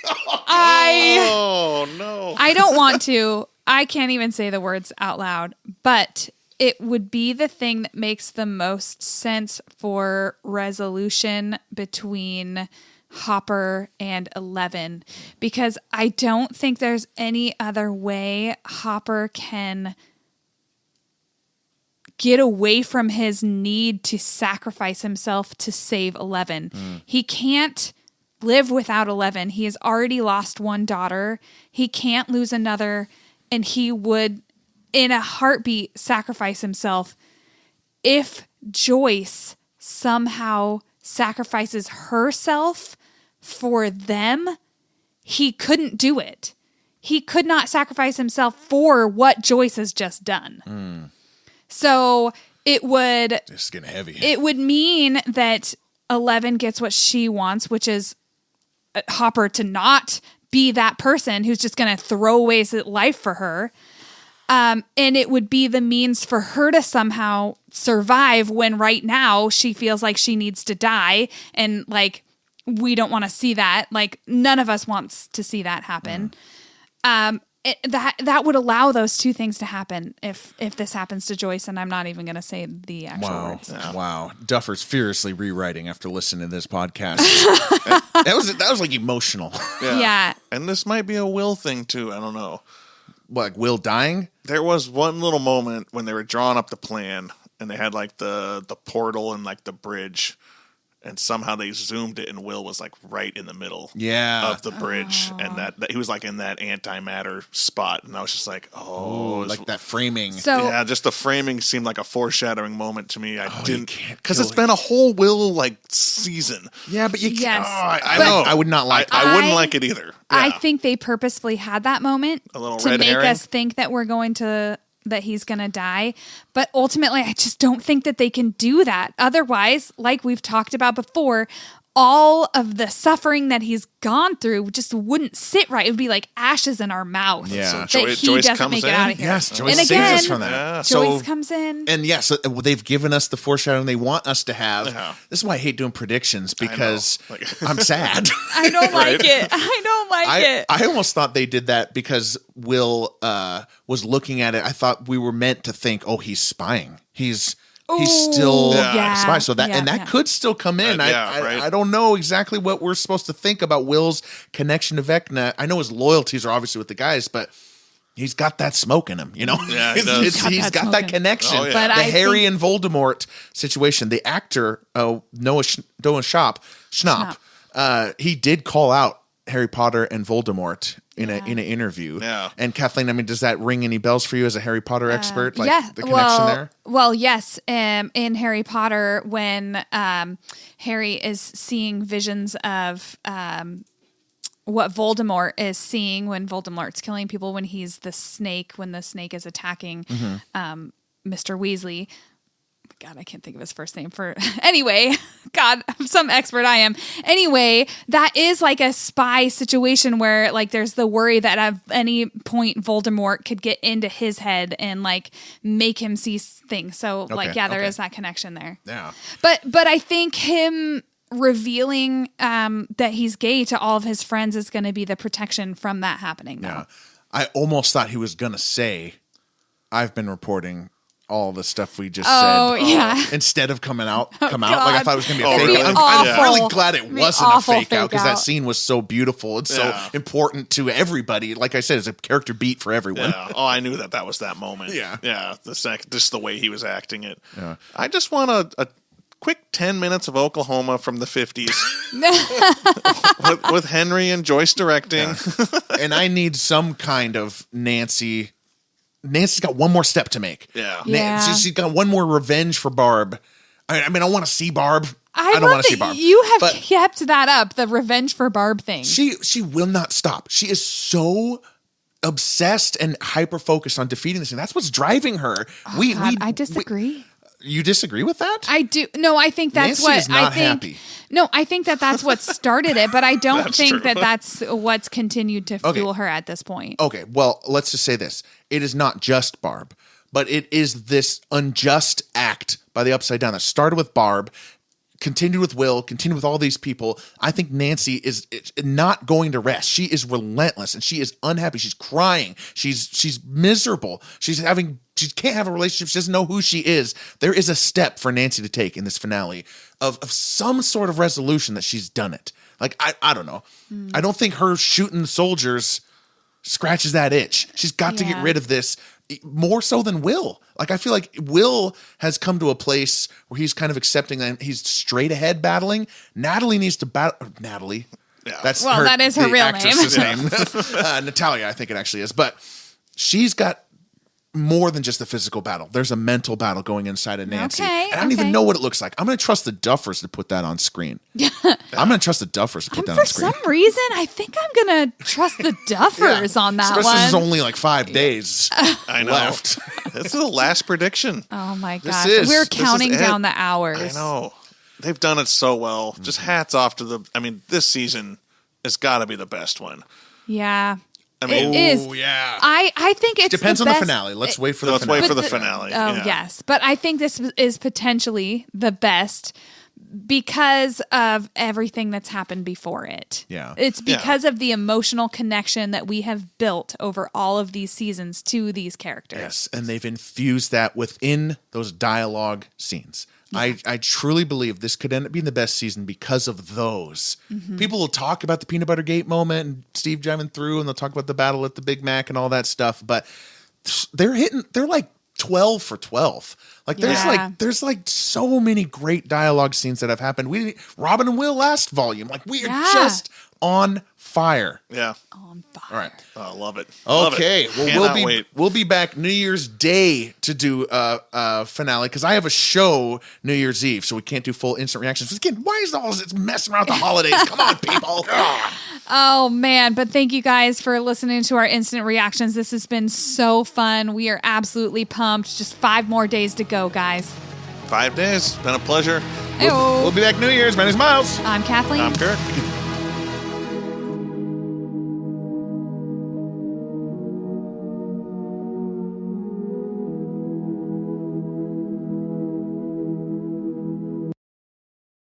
Oh, no. I don't want to. I can't even say the words out loud, but it would be the thing that makes the most sense for resolution between Hopper and 11, because I don't think there's any other way Hopper can get away from his need to sacrifice himself to save 11. He can't live without 11. He has already lost one daughter. He can't lose another, and he would, in a heartbeat, sacrifice himself. If Joyce somehow sacrifices herself for them, he couldn't do it. He could not sacrifice himself for what Joyce has just done. So it would... It's getting heavy. It would mean that 11 gets what she wants, which is Hopper to not be that person who's just going to throw away his life for her. And it would be the means for her to somehow survive when right now she feels like she needs to die. And we don't want to see that. None of us wants to see that happen. That would allow those two things to happen if this happens to Joyce, and I'm not even going to say the actual words. Wow. Duffer's furiously rewriting after listening to this podcast. that was emotional. Yeah. And this might be a Will thing too. I don't know. Like Will dying? There was one little moment when they were drawing up the plan and they had the portal and the bridge. and somehow they zoomed it, and Will was like right in the middle of the bridge, and that he was like in that antimatter spot, and I was just like, like that framing. So just the framing seemed like a foreshadowing moment to me. I didn't, because it's been a whole Will like season. Yeah, but you can't. Yes. I know. I would not like. I wouldn't like it either. I think they purposefully had that moment to make us think that that he's going to die. But ultimately, I just don't think that they can do that. Otherwise, like we've talked about before, all of the suffering that he's gone through just wouldn't sit right. It would be like ashes in our mouth. Yeah. So that he Joyce doesn't make it out of here. Yes, Joyce and saves again, us from that. Yeah. Joyce comes in. And yes, they've given us the foreshadowing they want us to have. Yeah. This is why I hate doing predictions, because I'm sad. I don't like it. I don't like it. I almost thought they did that because Will was looking at it. I thought we were meant to think, oh, he's spying. He's still spying. So that could still come in. I don't know exactly what we're supposed to think about Will's connection to Vecna. I know his loyalties are obviously with the guys, but he's got that smoke in him, you know? Yeah, he's got that connection. Oh, yeah. But the Harry and Voldemort situation, the actor, Noah Schnapp, he did call out Harry Potter and Voldemort in an interview. Yeah. And Kathleen, I mean, does that ring any bells for you as a Harry Potter expert? The connection there? Well, yes. In Harry Potter, when Harry is seeing visions of what Voldemort is seeing when Voldemort's killing people, when he's the snake, when the snake is attacking Mr. Weasley. God, I can't think of his first name anyway, God, I'm some expert I am. Anyway, that is like a spy situation where like there's the worry that at any point Voldemort could get into his head and like make him see things. So there is that connection there. Yeah. But I think him revealing that he's gay to all of his friends is going to be the protection from that happening. Though. Yeah. I almost thought he was going to say, I've been reporting all the stuff we just said. Instead of come out. Like I thought it was going to be a fake out. I'm really glad it wasn't a fake out, because that scene was so beautiful and so important to everybody. Like I said, it's a character beat for everyone. Yeah. Oh, I knew that was that moment. Yeah. Yeah. Just the way he was acting it. Yeah. I just want a quick 10 minutes of Oklahoma from the 50s with Henry and Joyce directing. Yeah. And I need some kind of Nancy's got one more step to make. Yeah. She's got one more revenge for Barb. I mean, I want to see Barb. I don't want to see Barb. You have kept that up, the revenge for Barb thing. She will not stop. She is so obsessed and hyper focused on defeating this thing. That's what's driving her. I disagree. You disagree with that? I do. No, I think that's Nancy is not happy. No, I think that's what started it, but I don't think that's what's continued to fuel her at this point. Okay, well, let's just say this. It is not just Barb, but it is this unjust act by the Upside Down that started with Barb, continued with Will, continued with all these people. I think Nancy is not going to rest. She is relentless, and she is unhappy. She's crying. She's miserable. She can't have a relationship. She doesn't know who she is. There is a step for Nancy to take in this finale of some sort of resolution that she's done it. Like, I don't know. I don't think her shooting soldiers scratches that itch. She's got to get rid of this more so than Will. Like, I feel like Will has come to a place where he's kind of accepting that he's straight ahead battling. Natalie needs to battle. Natalie. Yeah. That is her real name. Natalia, I think it actually is. But she's got more than just the physical battle. There's a mental battle going inside of Nancy. And I don't even know what it looks like. I'm going to trust the Duffers to put that on screen. I'm going to trust the Duffers to put that on screen. For some reason, I think I'm going to trust the Duffers on that one. This is only like 5 days left. This is the last prediction. Oh my gosh. We're counting down the hours. I know. They've done it so well. Just hats off to this season has got to be the best one. Yeah. I mean, it is. Yeah. I think it depends on the finale. Let's wait for the finale. Let's wait for the finale. Yes. But I think this is potentially the best because of everything that's happened before it. Yeah. It's because of the emotional connection that we have built over all of these seasons to these characters. Yes. And they've infused that within those dialogue scenes. Yeah. I truly believe this could end up being the best season because of those. Mm-hmm. People will talk about the peanut butter gate moment and Steve driving through, and they'll talk about the battle at the Big Mac and all that stuff. But they're like 12 for 12. Like Yeah. there's like so many great dialogue scenes that have happened. Robin and Will last volume. Like we are Yeah. just on fire. Yeah. On fire. All right. Oh, love it. Love Okay. it. Well, Cannot wait. we'll be back New Year's Day to do a finale because I have a show New Year's Eve, so we can't do full instant reactions. Again, why is all this messing around with the holidays? Come on, people. Oh, man. But thank you guys for listening to our instant reactions. This has been so fun. We are absolutely pumped. Just 5 more days to go, guys. 5 days. Been a pleasure. Ayo. We'll be back New Year's. My name's Miles. I'm Kathleen. I'm Kirk.